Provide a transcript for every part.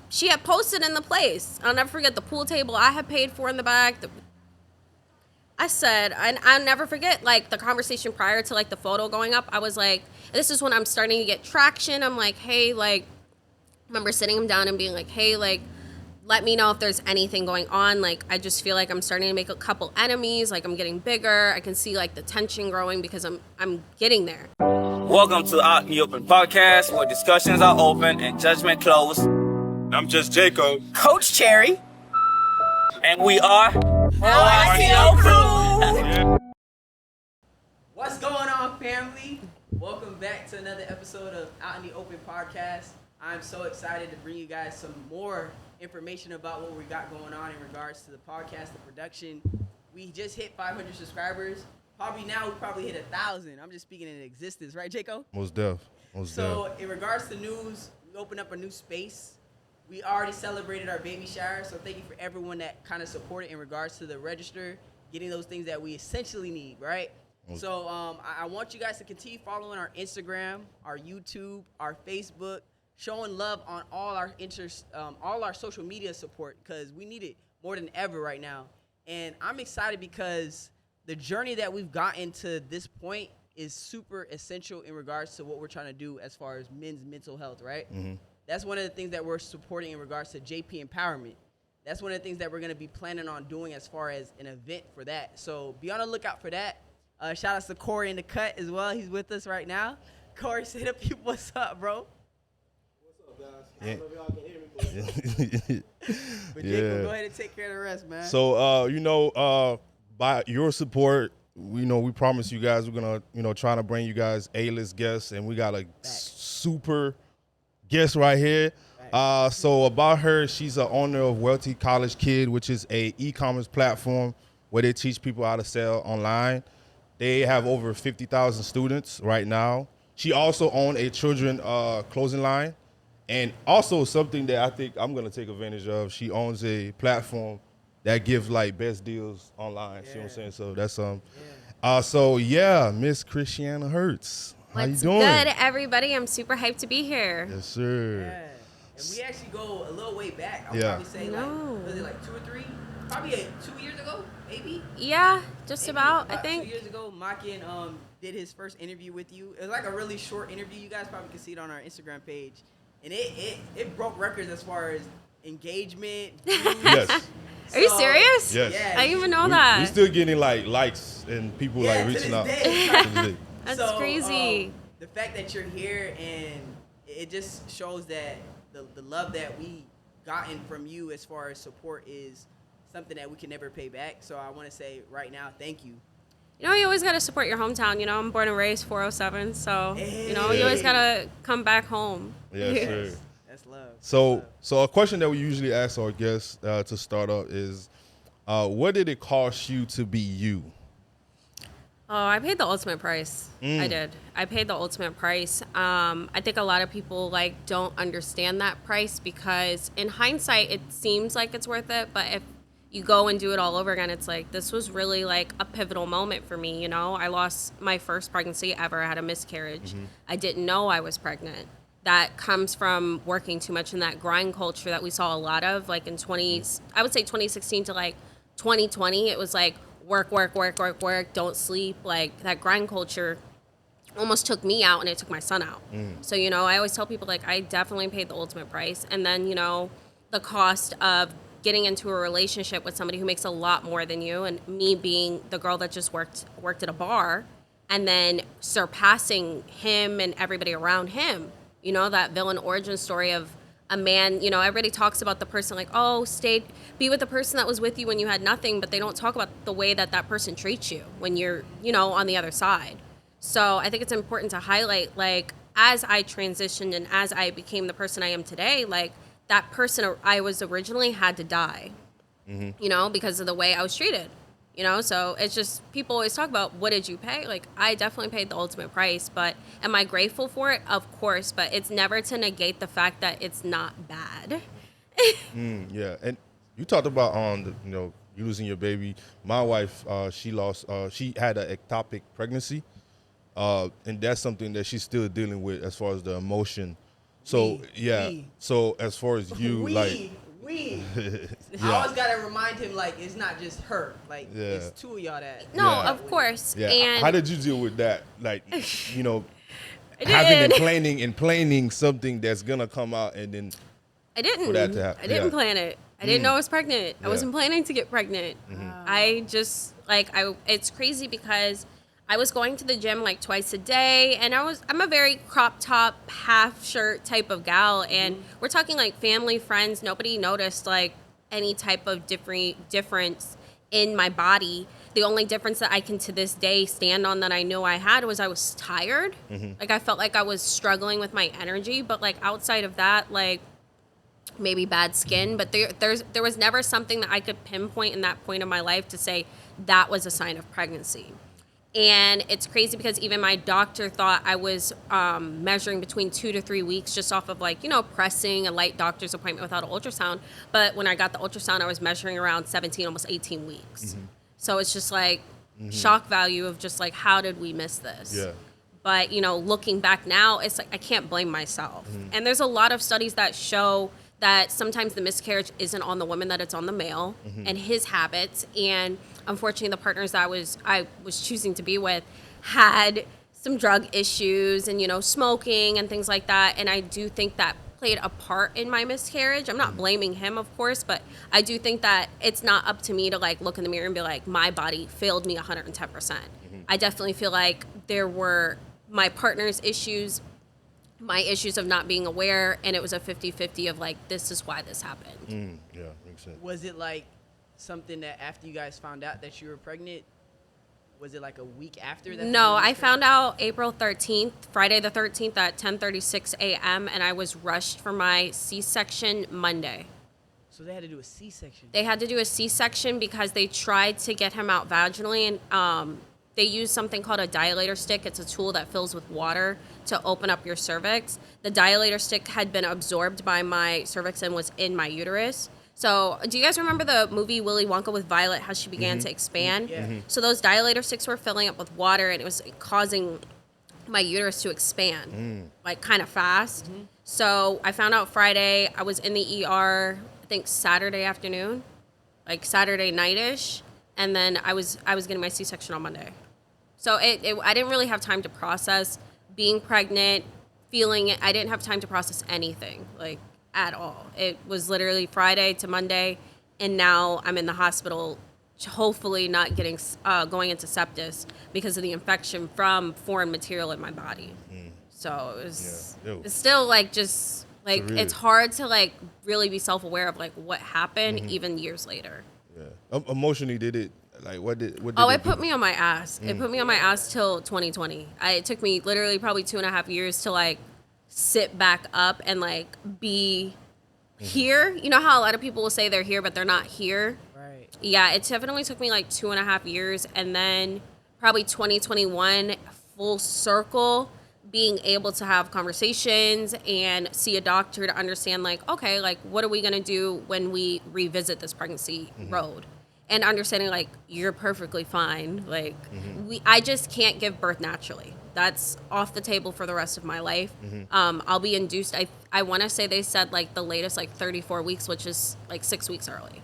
She had posted in the place. I'll never forget the pool table I had paid for in the back. I said, and I'll never forget, like, the conversation prior to, like, the photo going up. I was like, this is when I'm starting to get traction. I'm like, hey, like, I remember sitting him down and being like, hey, like, let me know if there's anything going on. Like, I just feel like I'm starting to make a couple enemies. Like, I'm getting bigger. I can see, like, the tension growing because I'm getting there. Welcome to Out in the Open podcast, where discussions are open and judgment closed. I'm just Jacob. Coach Cherry. And we are RTO Crew. What's going on, family? Welcome back to another episode of Out in the Open podcast. I'm so excited to bring you guys some more information about what we got going on in regards to the podcast, the production. We just hit 500 subscribers. We probably hit 1,000. I'm just speaking in existence, right, Jacob? Most def. So in regards to news, we opened up a new space. We already celebrated our baby shower, so thank you for everyone that kind of supported in regards to the register, getting those things that we essentially need, right? So I want you guys to continue following our Instagram, our YouTube, our Facebook, showing love on all our all our social media support, because we need it more than ever right now. And I'm excited because the journey that we've gotten to this point is super essential in regards to what we're trying to do as far as men's mental health, right? Mm-hmm. That's one of the things that we're supporting in regards to JP Empowerment. That's one of the things that we're going to be planning on doing as far as an event for that. So be on the lookout for that. Shout out to Corey in the cut as well. He's with us right now. Corey, say to people, what's up, bro? What's up, guys? I don't know if y'all can hear me. But Jacob, go ahead and take care of the rest, man. So, by your support, we promise you guys we're gonna, trying to bring you guys A-list guests, and we got a super guest right here. So about her, she's the owner of Wealthy College Kid, which is a e-commerce platform where they teach people how to sell online. They have over 50,000 students right now. She also owns a children clothing line, and also something that I think I'm gonna take advantage of. She owns a platform that gives like best deals online. You know what I'm saying? So that's Miss Christianna Hertz. How you doing? Good, everybody. I'm super hyped to be here. Yes, sir. Yeah. And we actually go a little way back. I would probably say was it like 2 or 3? Probably 2 years ago, maybe? Yeah, just maybe about, I think. 2 years ago, Makin did his first interview with you. It was like a really short interview. You guys probably can see it on our Instagram page. And it broke records as far as engagement. Yes. Are you serious? Yes. Yeah, I didn't even know that. We still getting like likes and people like reaching out. That's crazy. The fact that you're here, and it just shows that the love that we gotten from you as far as support is something that we can never pay back. So I want to say right now, thank you. You know, you always got to support your hometown. You know, I'm born and raised 407, so, you always got to come back home. Yes, sir. That's love. So a question that we usually ask our guests to start off is, what did it cost you to be you? Oh, I paid the ultimate price. I did. I paid the ultimate price. I think a lot of people don't understand that price, because in hindsight, it seems like it's worth it. But if you go and do it all over again, it's like, this was really like a pivotal moment for me. You know, I lost my first pregnancy ever. I had a miscarriage. Mm-hmm. I didn't know I was pregnant. That comes from working too much in that grind culture that we saw a lot of, like in 2016 to like 2020. It was like work, don't sleep. Like that grind culture almost took me out, and it took my son out. So, I always tell people, like, I definitely paid the ultimate price. And then, the cost of getting into a relationship with somebody who makes a lot more than you, and me being the girl that just worked at a bar, and then surpassing him and everybody around him. That villain origin story of a man, everybody talks about the person like, oh, be with the person that was with you when you had nothing, but they don't talk about the way that person treats you when you're, on the other side. So I think it's important to highlight, like, as I transitioned and as I became the person I am today, like, that person I was originally had to die, because of the way I was treated. So it's just, people always talk about, what did you pay? Like, I definitely paid the ultimate price, but am I grateful for it? Of course, but it's never to negate the fact that it's not bad. Yeah, and you talked about you losing your baby. My wife, she had an ectopic pregnancy, and that's something that she's still dealing with as far as the emotion So We. yeah. We. So as far as you like, we. I yeah, always gotta remind him like it's not just her. Like Yeah. it's two of y'all that. No, Yeah. of course. yeah. And How did you deal with that? Like, you know, I having did. and planning something that's gonna come out and then I didn't. for that to happen. I didn't Yeah. plan it. I didn't know I was pregnant. I Yeah. wasn't planning to get pregnant. I just it's crazy because I was going to the gym like twice a day, and I'm a very crop top, half shirt type of gal, and we're talking like family, friends. Nobody noticed like any type of difference in my body. The only difference that I can to this day stand on that I knew I had was I was tired. Like I felt like I was struggling with my energy, but like outside of that, like maybe bad skin, but there was never something that I could pinpoint in that point of my life to say that was a sign of pregnancy. And it's crazy because even my doctor thought I was measuring between 2 to 3 weeks just off of like, pressing a light doctor's appointment without an ultrasound. But when I got the ultrasound, I was measuring around 17, almost 18 weeks. So it's just like shock value of just like, how did we miss this? Yeah. But, looking back now, it's like I can't blame myself. And there's a lot of studies that show that sometimes the miscarriage isn't on the woman, that it's on the male and his habits. And unfortunately, the partners that I was choosing to be with had some drug issues and, smoking and things like that. And I do think that played a part in my miscarriage. I'm not blaming him, of course, but I do think that it's not up to me to like look in the mirror and be like, my body failed me 110%. I definitely feel like there were my partner's issues, my issues of not being aware, and it was a 50-50 of like, this is why this happened. Yeah, makes sense. Was it like something that after you guys found out that you were pregnant? Was it like a week after that? No, I found out April 13th, Friday the 13th at 10:36 a.m., and I was rushed for my C-section Monday. So they had to do a C-section. They had to do a C-section because they tried to get him out vaginally, and they use something called a dilator stick. It's a tool that fills with water to open up your cervix. The dilator stick had been absorbed by my cervix and was in my uterus. So do you guys remember the movie Willy Wonka with Violet, how she began to expand? Yeah. So those dilator sticks were filling up with water, and it was causing my uterus to expand, like kind of fast. So I found out Friday. I was in the ER, I think Saturday afternoon, like Saturday night-ish. And then I was getting my C-section on Monday. So I didn't really have time to process being pregnant, feeling it. I didn't have time to process anything, like, at all. It was literally Friday to Monday, and now I'm in the hospital, hopefully not getting going into sepsis because of the infection from foreign material in my body. So it was Yeah. Ew. it's still like just like Surreal. it's hard to like really be self-aware of like what happened even years later. Yeah. Emotionally, did it? Like, what did? Oh, it it put do? me on my ass. It put me on my ass till 2020. It took me literally probably 2.5 years to like sit back up and like be here. You know how a lot of people will say they're here, but they're not here. Right. Yeah, it definitely took me like 2.5 years, and then probably 2021 full circle being able to have conversations and see a doctor to understand like, okay, like what are we gonna do when we revisit this pregnancy road? And understanding like you're perfectly fine. Like I just can't give birth naturally. That's off the table for the rest of my life. I'll be induced. I want to say they said like the latest like 34 weeks, which is like 6 weeks early.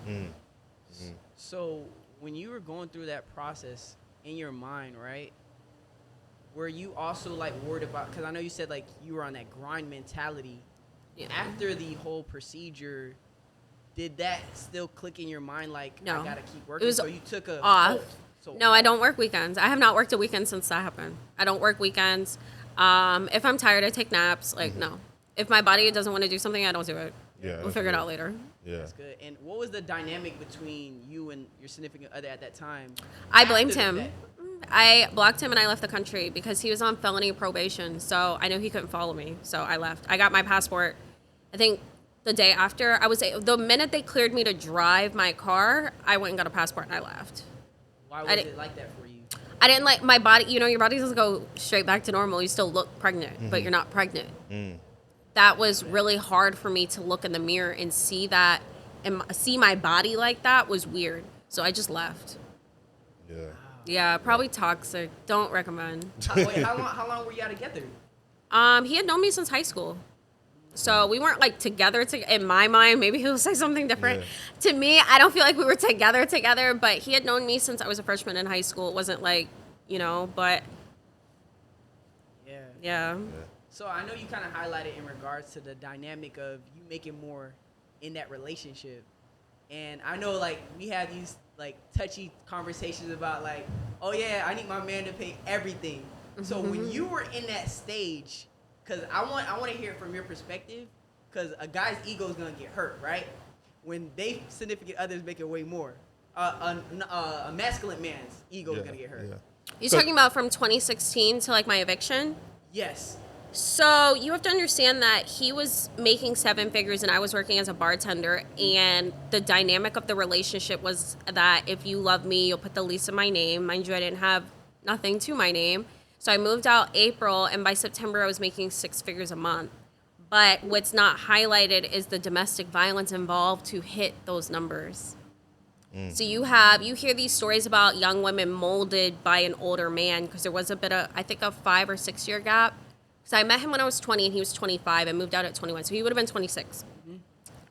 So when you were going through that process in your mind, right? Were you also like worried about? Because I know you said like you were on that grind mentality. Yeah. After the whole procedure, did that still click in your mind? Like No. I gotta keep working. It was so you took a off. halt. So No, I don't work weekends. I have not worked a weekend since that happened. I don't work weekends. If I'm tired, I take naps. Like, no. If my body doesn't want to do something, I don't do it. Yeah, We'll that's figure it good. out later. Yeah. That's good. And what was the dynamic between you and your significant other at that time? I blamed After him. that? I blocked him and I left the country because he was on felony probation. So I knew he couldn't follow me. So I left. I got my passport, I think the day after. The minute they cleared me to drive my car, I went and got a passport and I left. Why I was didn't- it like that for you? I didn't like my body. Your body doesn't go straight back to normal. You still look pregnant, but you're not pregnant. That was really hard for me to look in the mirror and see that, and see my body like that was weird. So I just left. Yeah. Yeah, probably toxic. Don't recommend. Wait, how long were y'all together? He had known me since high school. So we weren't like together. In my mind, maybe he'll say something different. To me, I don't feel like we were together. But he had known me since I was a freshman in high school. It wasn't like, but yeah. So I know you kind of highlighted in regards to the dynamic of you making more in that relationship. And I know, like, we have these, like, touchy conversations about, like, oh, yeah, I need my man to pay everything. So when you were in that stage, because I want to hear it from your perspective, because a guy's ego is going to get hurt, right? When they significant others make it way more. A masculine man's ego is going to get hurt. Yeah. You're talking about from 2016 to, like, my eviction? Yes. So you have to understand that he was making 7 figures and I was working as a bartender, and the dynamic of the relationship was that if you love me, you'll put the lease in my name. Mind you, I didn't have nothing to my name. So I moved out April, and by September I was making 6 figures a month. But what's not highlighted is the domestic violence involved to hit those numbers. So you hear these stories about young women molded by an older man, because there was a bit of, I think, a 5 or 6 year gap. So I met him when I was 20 and he was 25. I moved out at 21, so he would have been 26.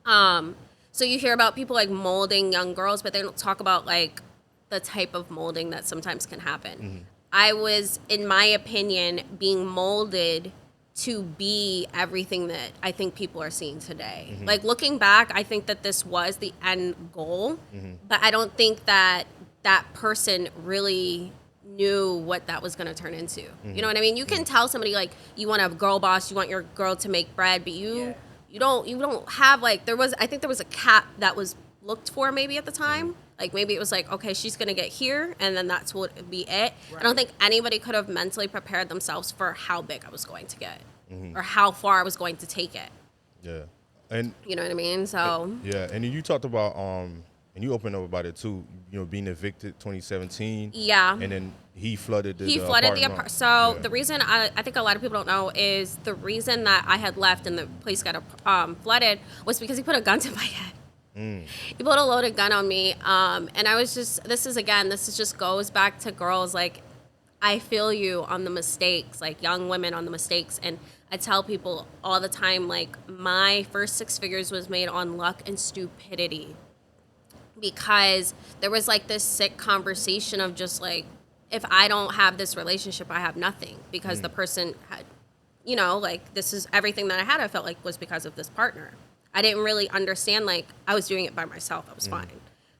So you hear about people like molding young girls, but they don't talk about like the type of molding that sometimes can happen. I was, in my opinion, being molded to be everything that I think people are seeing today. Like, looking back, I think that this was the end goal, but I don't think that that person really knew what that was going to turn into. You know what I mean? You can tell somebody, like, you want a girl boss, you want your girl to make bread, but you don't have, like, I think there was a cap that was looked for maybe at the time. Like, maybe it was like, okay, she's going to get here, and then that's what would be it. Right. I don't think anybody could have mentally prepared themselves for how big I was going to get or how far I was going to take it. Yeah. And you know what I mean? So yeah, and then you talked about and you opened up about it too, being evicted 2017. Yeah. And then he flooded the apartment. So the reason I think a lot of people don't know is the reason that I had left and the place got flooded was because he put a gun to my head. He put a loaded gun on me, and I was just, this just goes back to girls, like, I feel you on the mistakes, like young women on the mistakes, and I tell people all the time, like, my first 6 figures was made on luck and stupidity, because there was like this sick conversation of just like, if I don't have this relationship, I have nothing, because the person had, like, this is everything that I had, I felt like was because of this partner. I didn't really understand, like, I was doing it by myself. I was fine.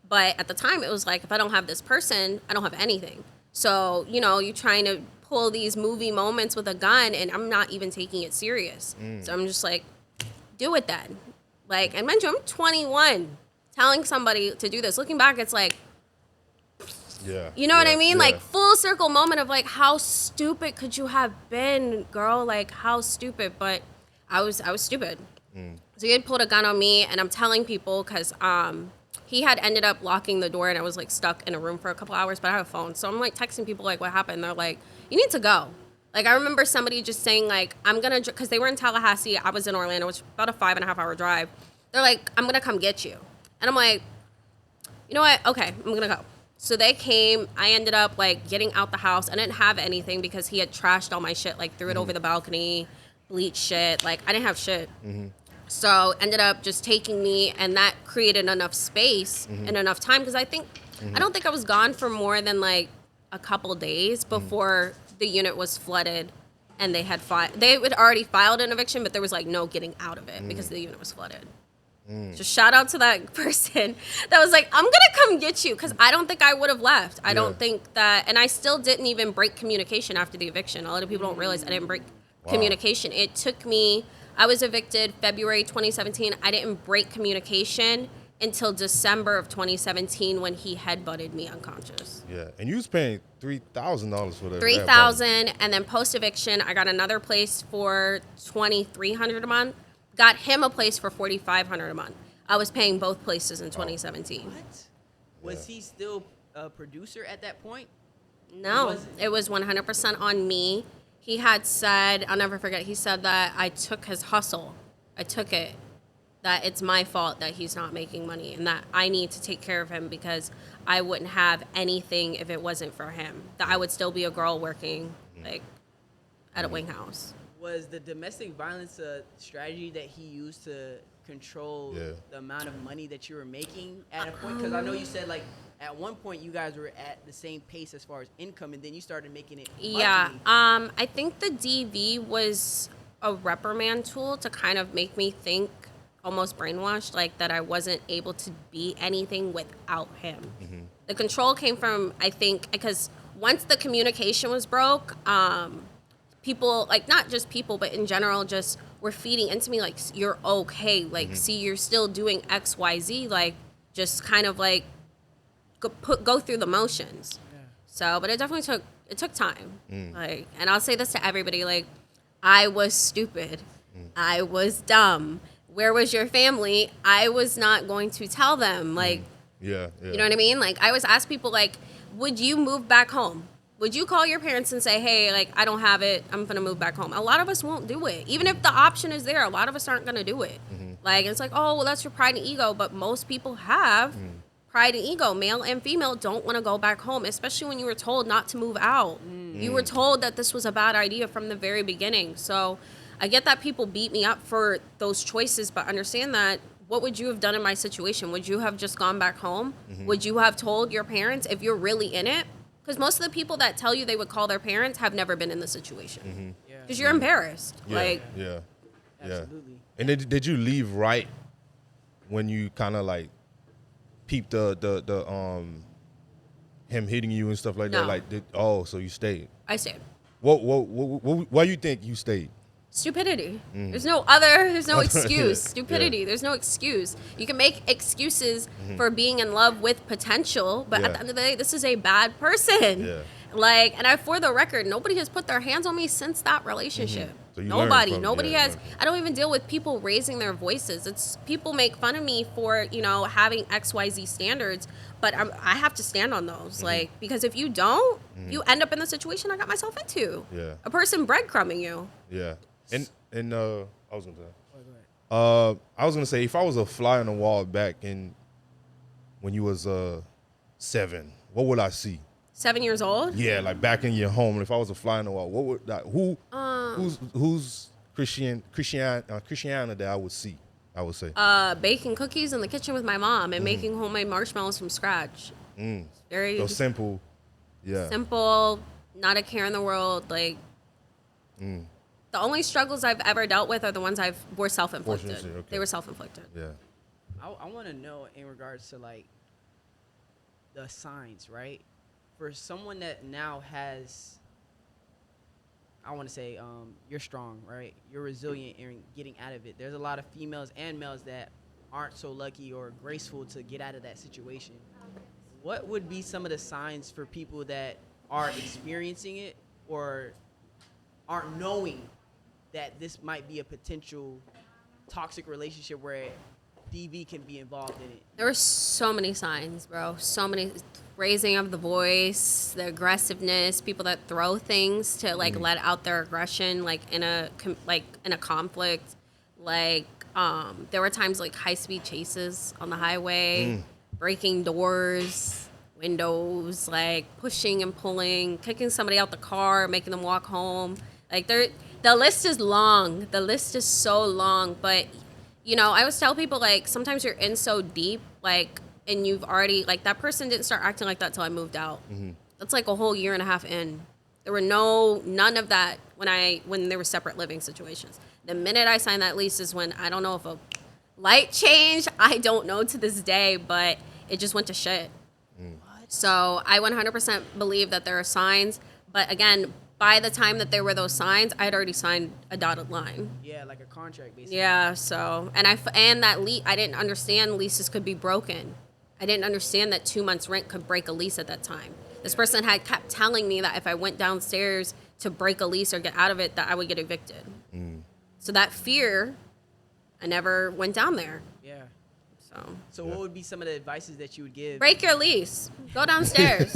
But at the time, it was like, if I don't have this person, I don't have anything. So, you're trying to pull these movie moments with a gun, and I'm not even taking it serious. So I'm just like, do it then. Like, and mind you, I'm 21, telling somebody to do this. Looking back, it's like, you know what I mean? Yeah. Like, full circle moment of, like, how stupid could you have been, girl? Like, how stupid? But I was stupid. So he had pulled a gun on me, and I'm telling people because he had ended up locking the door, and I was, like, stuck in a room for a couple hours, but I have a phone. So I'm, like, texting people, like, what happened? They're like, you need to go. Like, I remember somebody just saying, like, I'm going to, because they were in Tallahassee, I was in Orlando, which was about a 5.5-hour drive. They're like, I'm going to come get you. And I'm like, you know what? Okay, I'm going to go. So they came. I ended up, like, getting out the house. I didn't have anything because he had trashed all my shit, like, threw it over the balcony, bleached shit. Like, I didn't have shit. So ended up just taking me, and that created enough space and enough time, because I don't think I was gone for more than, like, a couple days before the unit was flooded, and they had already filed an eviction, but there was, like, no getting out of it because the unit was flooded. Just shout out to that person that was like, I'm going to come get you, because I don't think I would have left. I don't think that, and I still didn't even break communication after the eviction. A lot of people don't realize I didn't break communication. It took me, I was evicted February 2017. I didn't break communication until December of 2017 when he headbutted me unconscious. Yeah, and you was paying $3,000 for that. $3,000, and then post eviction, I got another place for $2,300 a month. Got him a place for $4,500 a month. I was paying both places in 2017. What? Was he still a producer at that point? No, it was 100% on me. He had said, I'll never forget, he said that I took his hustle. I took it. That it's my fault that he's not making money, and that I need to take care of him because I wouldn't have anything if it wasn't for him. That I would still be a girl working, like, at a wing house. Was the domestic violence a strategy that he used to control the amount of money that you were making at a point? Because I know you said like at one point you guys were at the same pace as far as income, and then you started making it monthly. Yeah. I think the DV was a reprimand tool to kind of make me think, almost brainwashed, like that I wasn't able to be anything without him. The control came from, I think, because once the communication was broke, people, like not just people, but in general, just were feeding into me like, you're okay. Like, see, you're still doing X, Y, Z. Like, just kind of like go through the motions. Yeah. So, but it definitely took time. Like, and I'll say this to everybody, like, I was stupid. I was dumb. Where was your family? I was not going to tell them. Like, yeah. You know what I mean? Like, I always ask people, like, would you move back home? Would you call your parents and say, hey, like, I don't have it. I'm going to move back home. A lot of us won't do it. Even if the option is there, a lot of us aren't going to do it. Like, it's like, oh, well, that's your pride and ego. But most people have pride and ego. Male and female don't want to go back home, especially when you were told not to move out. You were told that this was a bad idea from the very beginning. So I get that people beat me up for those choices, but understand that, what would you have done in my situation? Would you have just gone back home? Would you have told your parents if you're really in it? Because most of the people that tell you they would call their parents have never been in the situation. Because you're embarrassed. Yeah. Absolutely. And did you leave right when you kind of like peeped the him hitting you and stuff like that? No. Like, so you stayed? I stayed. Why you think you stayed? Stupidity. There's no excuse. Stupidity. There's no excuse. You can make excuses for being in love with potential, but at the end of the day, this is a bad person. Like, and for the record, nobody has put their hands on me since that relationship. So you nobody learned from it. has. I don't even deal with people raising their voices. It's people make fun of me for, having XYZ standards, but I have to stand on those. Like, because if you don't, you end up in the situation I got myself into. A person breadcrumbing you. And I was gonna say, if I was a fly on the wall back when you was 7, what would I see? 7 years old? Yeah, like back in your home. If I was a fly on the wall, what would that? Who's Christianna that I would see? I would say baking cookies in the kitchen with my mom and making homemade marshmallows from scratch. Very so simple. Simple, not a care in the world. Like, the only struggles I've ever dealt with are the ones were self-inflicted. Okay. They were self-inflicted. I want to know in regards to like the signs, right? For someone that now has, I want to say, you're strong, right? You're resilient in getting out of it. There's a lot of females and males that aren't so lucky or graceful to get out of that situation. What would be some of the signs for people that are experiencing it or aren't knowing that this might be a potential toxic relationship where DV can be involved in it? There were so many signs, bro. So many. Raising of the voice, the aggressiveness, people that throw things to like let out their aggression, like in a conflict. Like there were times like high-speed chases on the highway, breaking doors, windows, like pushing and pulling, kicking somebody out the car, making them walk home. Like the list is long. The list is so long, but I always tell people, like, sometimes you're in so deep, like, and you've already, like, that person didn't start acting like that till I moved out. That's like a whole year and a half in. There were none of that when there were separate living situations. The minute I signed that lease is when, I don't know if a light changed. I don't know to this day, but it just went to shit. So I 100% believe that there are signs, but again, by the time that there were those signs, I had already signed a dotted line. Yeah, like a contract, basically. Yeah, so, and that lease, I didn't understand leases could be broken. I didn't understand that 2 months rent could break a lease at that time. This person had kept telling me that if I went downstairs to break a lease or get out of it, that I would get evicted. So that fear, I never went down there. Yeah. So what would be some of the advices that you would give? Break your lease. Go downstairs.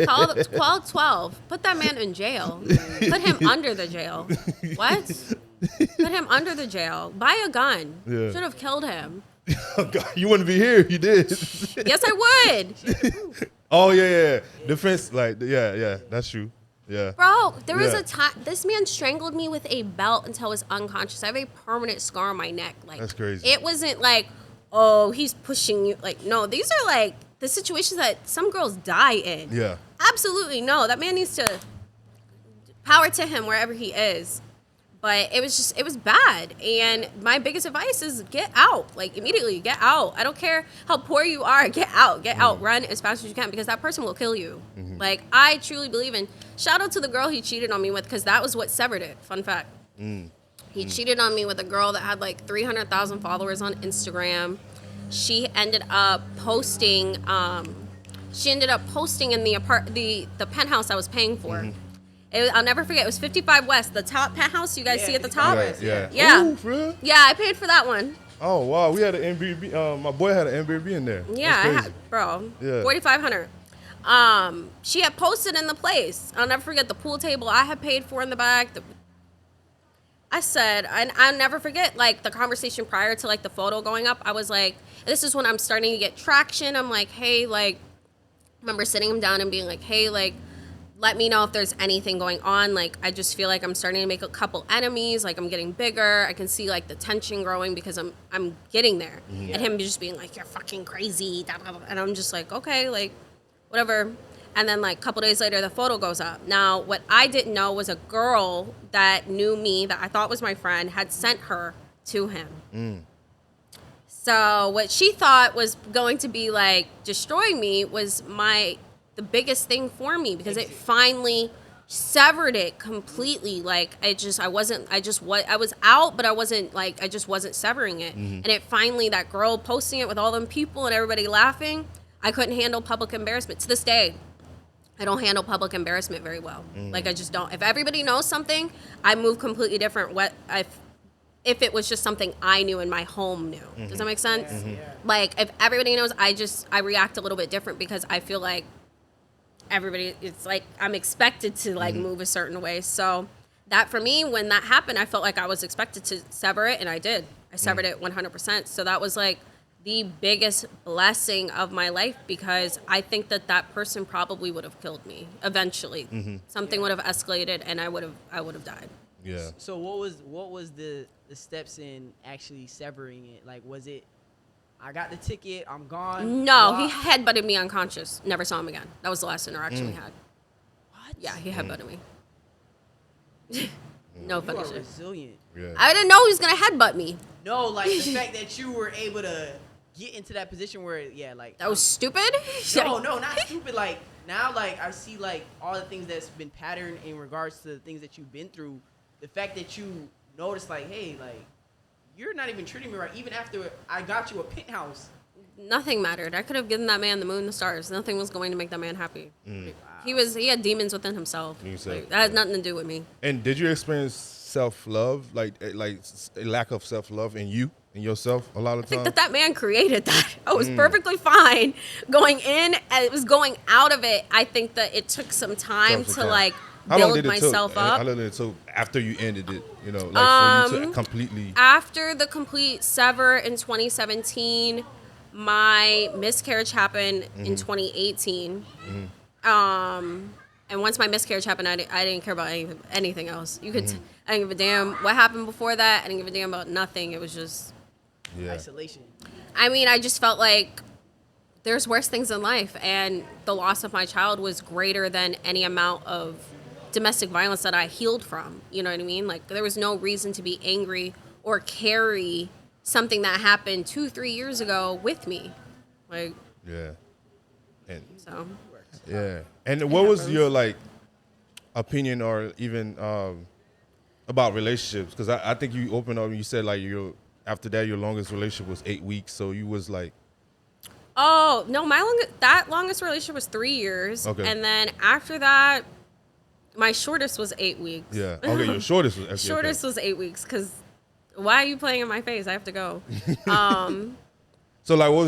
Call 12. Put that man in jail. Put him under the jail. What? Put him under the jail. Buy a gun. Yeah. Should have killed him. God, you wouldn't be here if you did. Yes, I would. Oh yeah. Defense, like yeah, that's true. Yeah. Bro, there was Yeah. a time this man strangled me with a belt until I was unconscious. I have a permanent scar on my neck. Like, That's crazy. It wasn't like, oh, he's pushing you. Like, no, these are like the situations that some girls die in. Yeah. Absolutely no. That man needs to power to him wherever he is. But it was bad. And my biggest advice is get out. Like, immediately, get out. I don't care how poor you are. Get out. Get out. Run as fast as you can because that person will kill you. Like, I truly believe in. Shout out to the girl he cheated on me with because that was what severed it. Fun fact. He cheated on me with a girl that had like 300,000 followers on Instagram. She ended up posting. She ended up posting in the penthouse I was paying for. I'll never forget. It was 55 West, the top penthouse. You guys see at the top? Yeah. Ooh, for real? Yeah, I paid for that one. Oh wow, we had an Airbnb. My boy had an Airbnb in there. Yeah, That's crazy. bro. Yeah. 4,500. She had posted in the place. I'll never forget the pool table I had paid for in the back. I said, and I'll never forget, like, the conversation prior to, like, the photo going up. I was like, this is when I'm starting to get traction. I'm like, hey, like, I remember sitting him down and being like, hey, like, let me know if there's anything going on. Like, I just feel like I'm starting to make a couple enemies. Like, I'm getting bigger. I can see, like, the tension growing because I'm getting there. And him just being like, you're fucking crazy. And I'm just like, okay, like, whatever. And then, like, a couple days later, the photo goes up. Now, what I didn't know was a girl that knew me, that I thought was my friend, had sent her to him. So what she thought was going to be, like, destroying me was the biggest thing for me because it finally severed it completely. Like, I was out, but I just wasn't severing it. And it finally, that girl posting it with all them people and everybody laughing, I couldn't handle public embarrassment. To this day, I don't handle public embarrassment very well. Like, I just don't. If everybody knows something, I move completely different. If it was just something I knew and my home knew. Does that make sense? Like, if everybody knows, I react a little bit different because I feel like it's like I'm expected to, like, move a certain way. So that, for me, when that happened, I felt like I was expected to sever it, and I did. I severed it 100%. So that was, like, the biggest blessing of my life because I think that person probably would have killed me eventually. Something would have escalated, and I would have died. Yeah. So what was the steps in actually severing it? Like, was it, I got the ticket, I'm gone? No, Wow. he headbutted me unconscious. Never saw him again. That was the last interaction we had. What? Yeah, he headbutted me. No You funny are shit. resilient. Yeah. I didn't know he was gonna headbutt me. No, like, the fact that you were able to get into that position where, yeah, like. That was stupid. No, not stupid. Like, now, like, I see, like, all the things that's been patterned in regards to the things that you've been through. The fact that you notice, like, hey, like, you're not even treating me right. Even after I got you a penthouse. Nothing mattered. I could have given that man the moon, the stars. Nothing was going to make that man happy. He had demons within himself. Like, that had nothing to do with me. And did you experience self-love, like a lack of self-love in you, in yourself, a lot of I think times? that man created that. I was perfectly fine going in, and it was going out of it. I think that it took some time to like How long build did it myself took? up. How long did it took after you ended it? You know, like for you to completely. After the complete sever in 2017, my miscarriage happened in 2018. And once my miscarriage happened, I didn't care about anything else. I didn't give a damn what happened before that. I didn't give a damn about nothing. It was just Isolation. I mean, I just felt like there's worse things in life, and the loss of my child was greater than any amount of domestic violence that I healed from. You know what I mean? Like, there was no reason to be angry or carry something that happened 2-3 years ago with me. Like, Yeah. And so. yeah. And what was your like opinion or even about relationships? Because I think you opened up and you said like after that your longest relationship was 8 weeks. So you was like. Oh no, that longest relationship was 3 years. Okay. And then after that, my shortest was 8 weeks. Yeah. Okay. Your shortest was. Shortest was 8 weeks because why are you playing in my face? I have to go. So like, what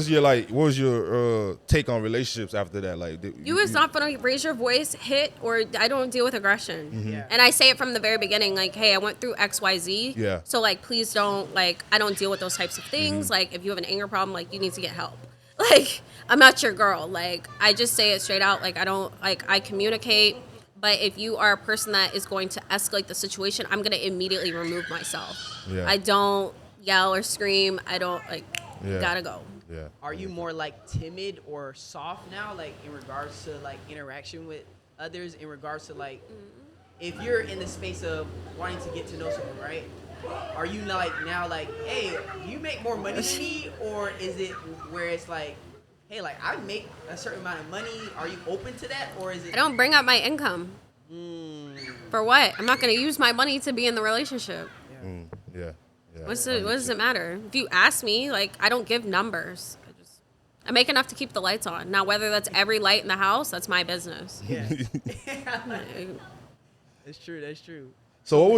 was your take on relationships after that? Like, You is not gonna raise your voice, hit, or I don't deal with aggression. Yeah. And I say it from the very beginning, like, hey, I went through X, Y, Z. Yeah. So like, please don't I don't deal with those types of things. Like, if you have an anger problem, like, you need to get help. Like, I'm not your girl. Like, I just say it straight out. Like, I communicate But if you are a person that is going to escalate the situation, I'm going to immediately remove myself. Yeah. I don't yell or scream. I don't, like, Yeah. gotta go. Yeah. Are you more like timid or soft now, like in regards to like interaction with others? In regards to like, if you're in the space of wanting to get to know someone, right? Are you like now like, hey, do you make more money than me, or is it where it's like, hey, like I make a certain amount of money? Are you open to that, or is it? I don't bring up my income. For what? I'm not going to use my money to be in the relationship. Yeah. Yeah. What does it matter? If you ask me, like, I don't give numbers. I make enough to keep the lights on. Now, whether that's every light in the house, that's my business. Yeah. That's true. That's true. So what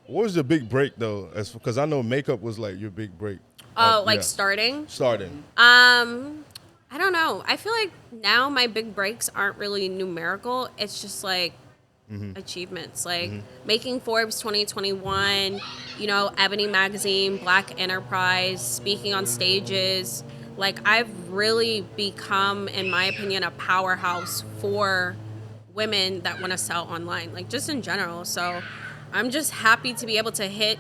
was your big break though? As because I know makeup was like your big break. Oh, like yeah. starting? Starting. I don't know. I feel like now my big breaks aren't really numerical. It's just like achievements, like making Forbes 2021, you know, Ebony Magazine, Black Enterprise, speaking on stages. Like I've really become, in my opinion, a powerhouse for women that want to sell online, like just in general. So I'm just happy to be able to hit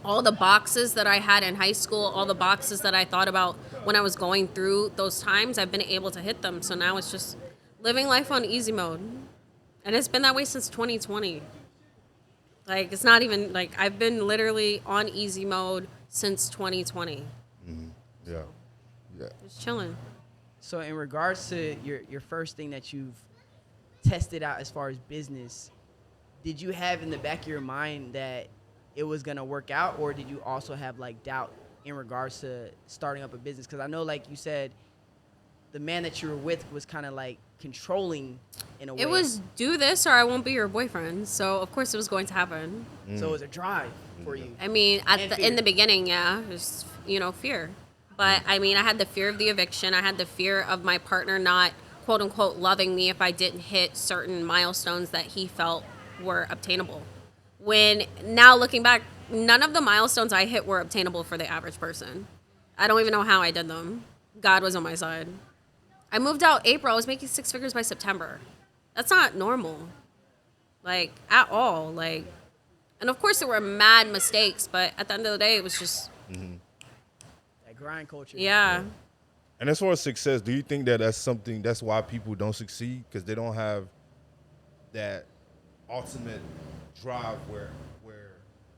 all the boxes that I had in high school, all the boxes that I thought about when I was going through those times. I've been able to hit them. So now it's just living life on easy mode. And it's been that way since 2020. Like, it's not even, like, I've been literally on easy mode since 2020. Yeah. Yeah. Just chilling. So in regards to your first thing that you've tested out as far as business, did you have in the back of your mind that it was going to work out, or did you also have like doubt in regards to starting up a business? Because I know, like you said, the man that you were with was kind of like controlling in a way. It was do this or I won't be your boyfriend. So, of course, it was going to happen. So it was a drive for you. I mean, And fear. in the beginning, yeah, just, you know, fear. But, I mean, I had the fear of the eviction. I had the fear of my partner not, quote unquote, loving me if I didn't hit certain milestones that he felt were obtainable. When now looking back, none of the milestones I hit were obtainable for the average person. I don't even know how I did them. God was on my side. I moved out April. I was making 6 figures by September. That's not normal, like, at all. Like, and of course there were mad mistakes, but at the end of the day, it was just, That grind culture. yeah. And as far as success, do you think that that's why people don't succeed? Because they don't have that ultimate drive where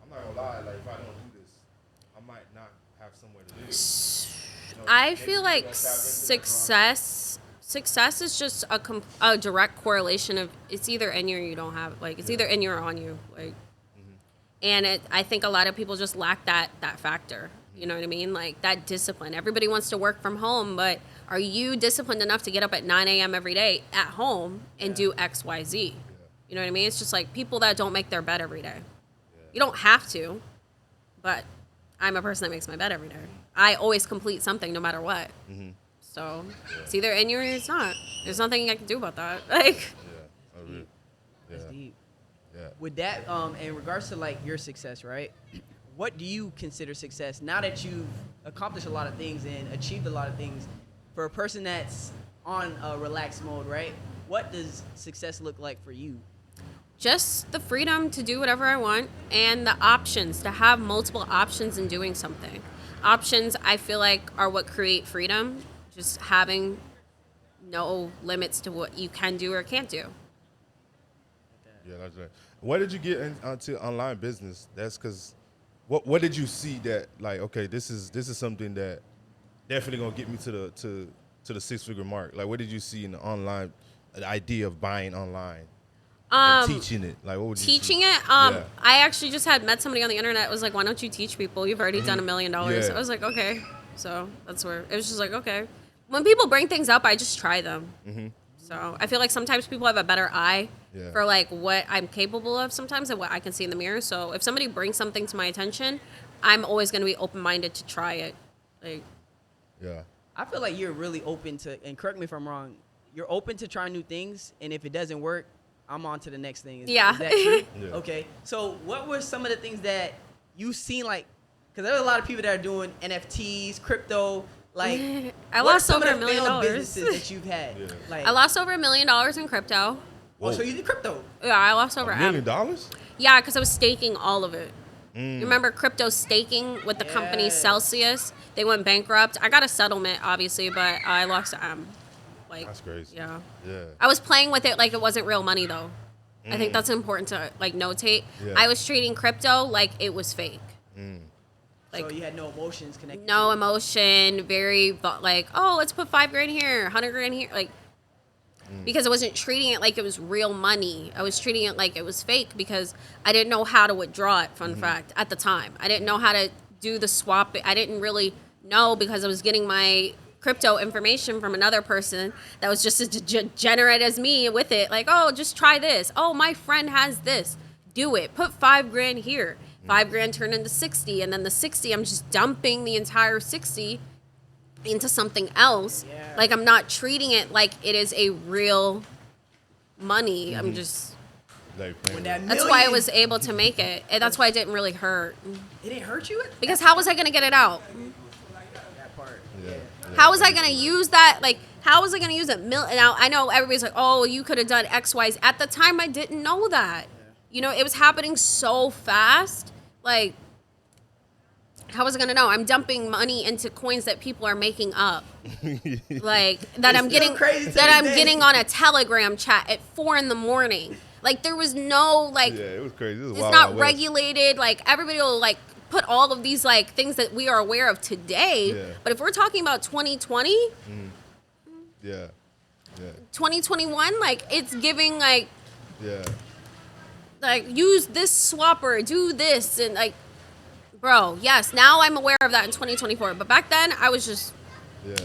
I'm not gonna lie, like if I don't do this, I might not have somewhere to live. You know, I maybe feel you like gotta tap into that success is just a direct correlation of it's either in you or you don't have it. Like, it's either in you or on you. Like, and I think a lot of people just lack that factor. You know what I mean? Like, that discipline. Everybody wants to work from home, but are you disciplined enough to get up at 9 a.m. every day at home and do X, Y, Z? You know what I mean? It's just like people that don't make their bed every day. You don't have to, but I'm a person that makes my bed every day. I always complete something no matter what. So it's either in you or it's not. There's nothing I can do about that. Like, That's deep. Yeah. With that, in regards to like your success, right? What do you consider success now that you've accomplished a lot of things and achieved a lot of things? For a person that's on a relaxed mode, right? What does success look like for you? just the freedom to do whatever I want and the options, to have multiple options in doing something. Options, I feel like, are what create freedom. Just having no limits to what you can do or can't do. Yeah, that's right. Why did you get into online business? That's because, what did you see that, like, okay, this is something that definitely gonna get me to the 6-figure mark? Like, what did you see in the online, the idea of buying online and teaching it? Like, what would you Teaching see? it, Yeah. I actually just had met somebody on the internet that was like, why don't you teach people? You've already done $1 million. Yeah. I was like, okay. So that's where it was just like, okay. When people bring things up, I just try them. So I feel like sometimes people have a better eye Yeah. for like what I'm capable of sometimes and what I can see in the mirror. So if somebody brings something to my attention, I'm always going to be open-minded to try it. Like, Yeah. I feel like you're really open to, and correct me if I'm wrong, you're open to trying new things, and if it doesn't work, I'm on to the next thing. Yeah. Is that true? Yeah. Okay. So what were some of the things that you seen, like, because there's a lot of people that are doing NFTs, crypto, like, I what are lost some over of $1 the million. failed businesses that you've had? Yeah. Like, I lost over $1 million in crypto. Oh, so you did crypto? Yeah, I lost over $1 million? Yeah, because I was staking all of it. You remember crypto staking with the company Yes. Celsius? They went bankrupt. I got a settlement, obviously, but I lost. Like That's crazy. Yeah. Yeah. I was playing with it like it wasn't real money though. I think that's important to like notate. Yeah. I was treating crypto like it was fake. Like So you had no emotions connected. no to it. emotion, very like, oh, let's put $5,000 here, $100,000 here, like because I wasn't treating it like it was real money. I was treating it like it was fake because I didn't know how to withdraw it. Fun fact, at the time, I didn't know how to do the swap. I didn't really know because I was getting my crypto information from another person that was just as degenerate as me with it. Like, oh, just try this. Oh, my friend has this. Do it. Put $5,000 here. $5,000 turned into 60, and then the 60, I'm just dumping the entire 60 into something else. Yeah. Like I'm not treating it like it is a real money. I'm just. Like When playing that with- That's why I million- was able to make it, and that's why it didn't really hurt. It didn't hurt you. Because how was I gonna get it out? That part. Yeah. How was I gonna use that? Like, how was I gonna use it? Now I know everybody's like, "Oh, you could have done X, Y." At the time, I didn't know that. You know, it was happening so fast. Like, how was I gonna know? I'm dumping money into coins that people are making up, like that It's I'm still getting crazy to that I'm this day. getting on a Telegram chat at 4 a.m. Like, there was no like. Yeah, it was crazy. This is It's Wild not Wild West. regulated. Like, everybody will like put all of these like things that we are aware of today. Yeah. But if we're talking about 2020, Yeah. Yeah. 2021, like it's giving like Yeah. use this swapper, do this, and like, bro, yes, now I'm aware of that in 2024. But back then, I was just Yeah.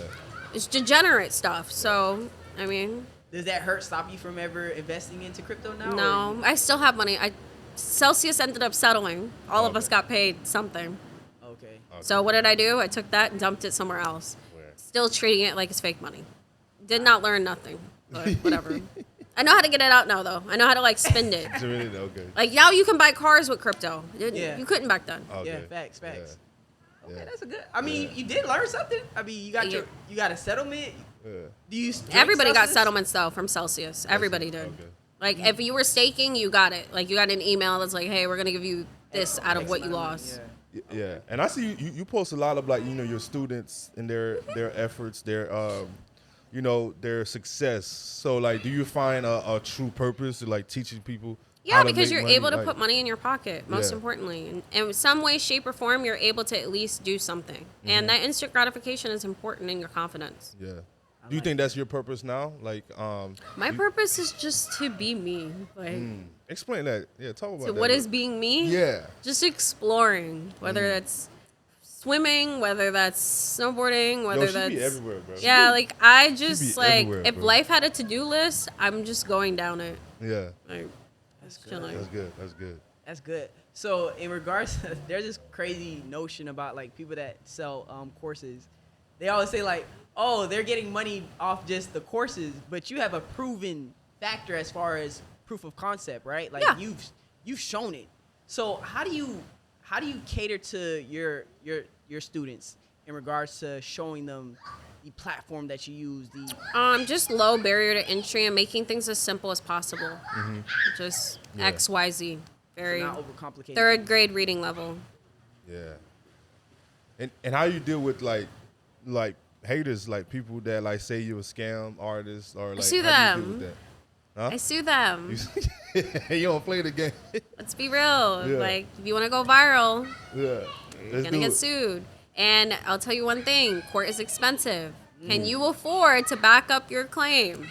it's degenerate stuff. So I mean, Does that hurt stop you from ever investing into crypto now? no, I still have money. Celsius ended up settling. All of us got paid something. Okay. So what did I do? I took that and dumped it somewhere else. Where? Still treating it like it's fake money. Did not learn nothing, but whatever. I know how to get it out now, though. I know how to like spend it. It's really okay. Like now, you can buy cars with crypto. Yeah. You couldn't back then. Okay. Yeah. Facts. Yeah. Okay, Yeah. that's a good. I mean, Yeah. you did learn something. I mean, you got Yeah. you got a settlement. Yeah. Do you? drink Everybody got Celsius? settlements though from Celsius. Everybody did. Okay. Like if you were staking, you got it. Like you got an email that's like, hey, we're gonna give you this out of X what you amount of lost. money, Yeah, and I see you post a lot of like your students and their efforts, their their success. So like, do you find a true purpose to like teaching people? Yeah, how to because make you're money? able to Like, put money in your pocket, most Yeah. importantly. And in some way, shape, or form, you're able to at least do something. And that instant gratification is important in your confidence. Yeah. Do you think that's your purpose now? Like, My purpose is just to be me. Like, explain that. Yeah, talk about so that. what is being me? Yeah. Just exploring, whether that's swimming, whether that's snowboarding, whether Yo, she that's be everywhere, bro. yeah. Like I be just like everywhere, if bro. life had a to-do list, I'm just going down it. Yeah. Like, That's good. chilling. That's good. That's good. That's good. So in regards, there's this crazy notion about like people that sell courses. They always say like, oh, they're getting money off just the courses, but you have a proven factor as far as proof of concept, right? Like Yeah. you've shown it. So how do you cater to your students in regards to showing them the platform that you use? Just low barrier to entry and making things as simple as possible. Just Yeah. XYZ. Very not overcomplicated. third grade reading level. Yeah. And how you deal with like haters, like people that like say you're a scam artist or like sue how do you deal them. with that? I sue them. You don't play the game. Let's be real. Yeah. Like, if you want to go viral, Yeah. you're Let's gonna do get it. sued. And I'll tell you one thing: court is expensive. Can you afford to back up your claim?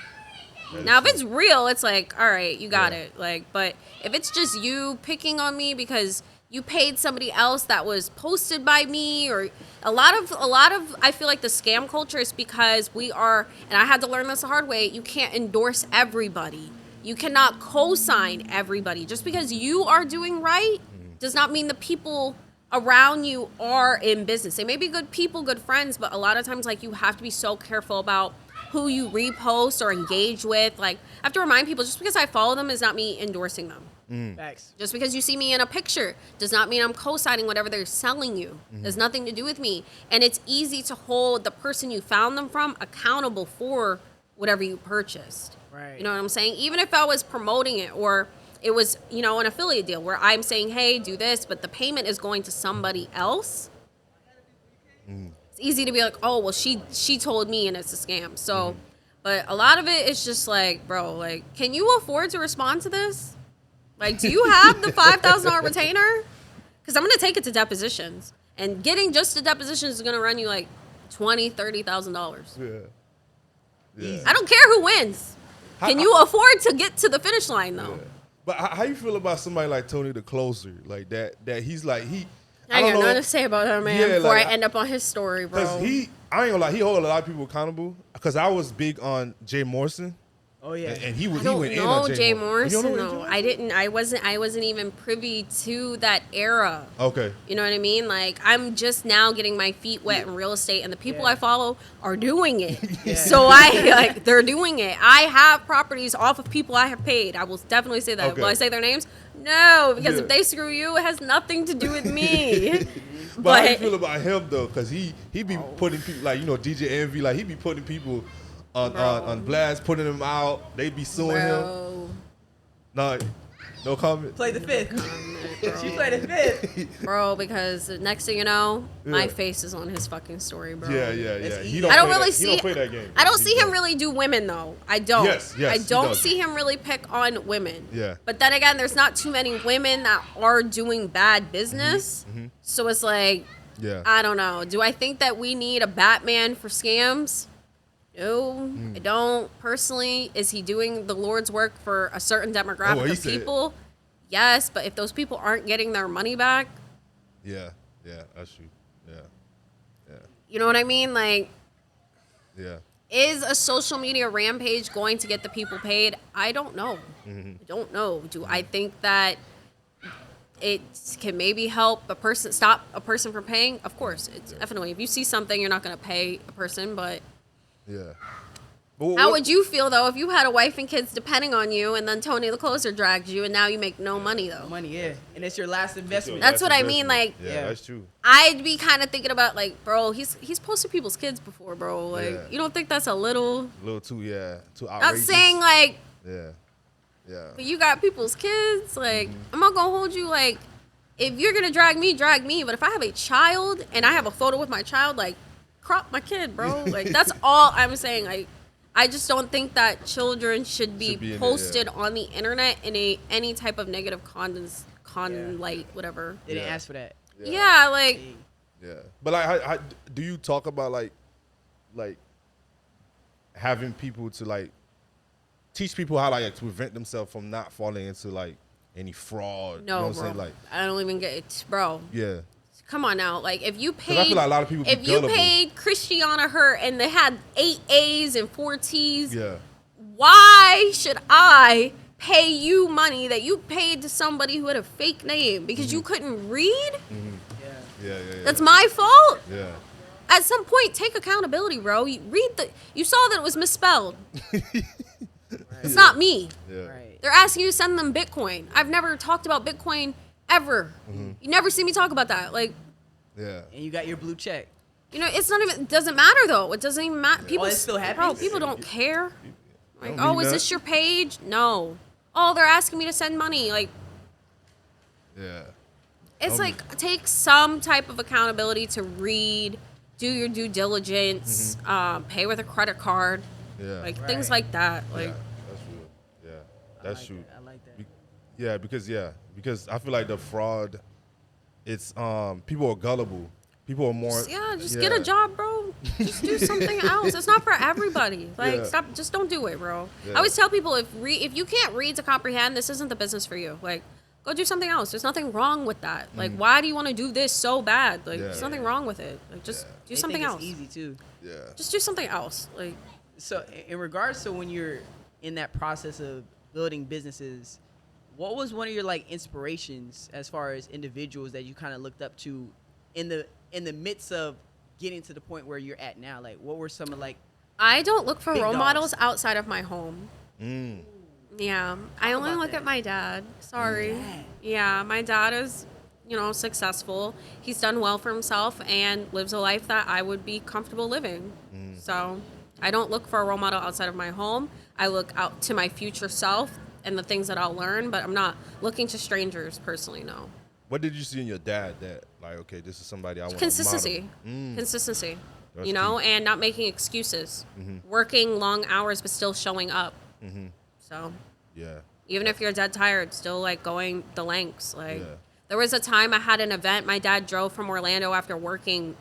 Now, if it's real, it's like, all right, you got Yeah. it. Like, but if it's just you picking on me because you paid somebody else that was posted by me, or a lot of, I feel like the scam culture is because we are, and I had to learn this the hard way. You can't endorse everybody. You cannot co-sign everybody. Just because you are doing right does not mean the people around you are in business. They may be good people, good friends, but a lot of times, like, you have to be so careful about who you repost or engage with. Like, I have to remind people, just because I follow them is not me endorsing them. Facts. Just because you see me in a picture does not mean I'm co-signing whatever they're selling you. There's nothing to do with me. And it's easy to hold the person you found them from accountable for whatever you purchased. Right. You know what I'm saying? Even if I was promoting it or it was, an affiliate deal where I'm saying, hey, do this, but the payment is going to somebody else. It's easy to be like, oh, well, she told me and it's a scam. So, but a lot of it is just like, bro, like, can you afford to respond to this? Like, do you have the $5,000 retainer? Because I'm going to take it to depositions. And getting just to depositions is going to run you like $20,000, $30,000. Yeah. Yeah. I don't care who wins. Can you afford to get to the finish line, though? Yeah. But how you feel about somebody like Tony the Closer? Like that he's like, I got nothing to say about that, man, Yeah, before like, I end up on his story, bro. Because I ain't gonna lie, he hold a lot of people accountable. Because I was big on Jay Morrison. Oh yeah. And he I went don't in know on Jay You Morrison. don't know No, Jay I didn't. I wasn't even privy to that era. Okay. You know what I mean? Like, I'm just now getting my feet wet in real estate, and the people Yeah. I follow are doing it. Yeah. So they're doing it. I have properties off of people I have paid. I will definitely say that. Okay. Will I say their names? No, because Yeah. if they screw you, it has nothing to do with me. But how you feel about him though? Because he be Oh. putting people like DJ Envy, like he be putting people on blast, putting them out. They be suing him. Bro, No comment. Play the fifth. She played the fifth. bro, because the next thing you know, my Yeah. face is on his fucking story, bro. Yeah. It's He easy. don't I don't play really that, see. He don't play that game. I don't He see him don't. really do women though. I don't. Yes, I he don't does. see him really pick on women. Yeah. But then again, there's not too many women that are doing bad business. So it's like, Yeah. I don't know. Do I think that we need a Batman for scams? No, I don't. Personally, is he doing the Lord's work for a certain demographic he of said it. people? Yes, but if those people aren't getting their money back, Yeah. That's true. Yeah. you know what I mean? Like, Yeah. is a social media rampage going to get the people paid? I don't know. I don't know. Do I think that it can maybe help stop a person from paying? Of course, it's definitely. If you see something, you're not going to pay a person, but Yeah. But how would you feel though if you had a wife and kids depending on you, and then Tony the Closer dragged you, and now you make no money though? Money, yeah. And it's your last investment. That's what I mean, like- Yeah, that's true. I'd be kind of thinking about like, bro, he's posted people's kids before, bro. Like, Yeah. you don't think that's a little? A little too Not outrageous. saying like. Yeah. But you got people's kids. Like, I'm not gonna hold you. Like, if you're gonna drag me, drag me. But if I have a child and I have a photo with my child, like, crop my kid, bro. Like, that's all I'm saying. Like, I just don't think that children should be, Should be in it, posted yeah. on the internet in any type of negative light, whatever. They didn't Yeah. ask for that. Yeah, like, Yeah. But like, how do you talk about like having people to like teach people how like to prevent themselves from not falling into like any fraud? You know no, what I'm bro. saying? Like, I don't even get it, bro. yeah. Come on now, like if you 'Cause paid, I feel like a lot of people be if you gullible. paid Christianna her and they had 8 A's and 4 T's, Yeah. why should I pay you money that you paid to somebody who had a fake name because you couldn't read? Yeah. That's my fault. Yeah. At some point, take accountability, bro. You saw that it was misspelled. It's not me. Yeah. Right. They're asking you to send them Bitcoin. I've never talked about Bitcoin ever. You never see me talk about that. Like, Yeah. And you got your blue check. it's not even. It doesn't matter though. It doesn't even matter. People it still happens? Bro, people don't care. Like, don't oh, mean is that. this your page? No. Oh, they're asking me to send money. Like, Yeah. it's like take some type of accountability to read, do your due diligence, pay with a credit card, Yeah. like things Right. like that. Like, Yeah. That's real. Yeah. That's like true. that. I like that. Because I feel like the fraud, it's people are gullible. People are more. just get a job, bro. Just do something else. It's not for everybody. Like, Yeah. stop. Just don't do it, bro. Yeah. I always tell people if you can't read to comprehend, this isn't the business for you. Like, go do something else. There's nothing wrong with that. Like, why do you want to do this so bad? Like, Yeah. there's nothing wrong with it. Like, just do They something think else. It's easy too. Yeah. Just do something else. Like, So, in regards to when you're in that process of building businesses, what was one of your like inspirations as far as individuals that you kind of looked up to in the midst of getting to the point where you're at now? Like, what were some of like? I don't look for Big role dogs. models outside of my home. Mm. Yeah, I only about look that. at my dad. Sorry. dad. Yeah, my dad is, successful. He's done well for himself and lives a life that I would be comfortable living. So, I don't look for a role model outside of my home. I look out to my future self and the things that I'll learn, but I'm not looking to strangers personally, no. What did you see in your dad that, like, okay, this is somebody I want to Consistency. model? Consistency. That's You know, key. and not making excuses. Working long hours, but still showing up. So Yeah. even if you're dead tired, still like going the lengths. Like Yeah. there was a time I had an event. My dad drove from Orlando after working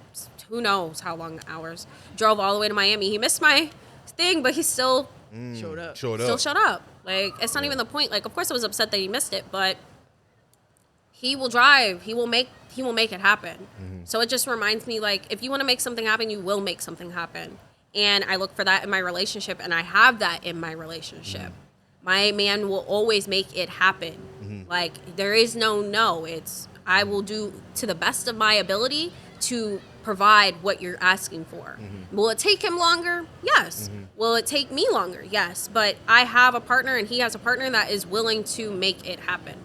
who knows how long hours. Drove all the way to Miami. He missed my thing, but he still Showed up. Showed still up. shut up. Like it's not even the point. Like of course I was upset that he missed it, but he will drive. He will make it happen. So it just reminds me like if you want to make something happen, you will make something happen. And I look for that in my relationship, and I have that in my relationship. My man will always make it happen. Like there is no. It's I will do to the best of my ability to provide what you're asking for. Will it take him longer? Yes. Will it take me longer? Yes. But I have a partner and he has a partner that is willing to make it happen.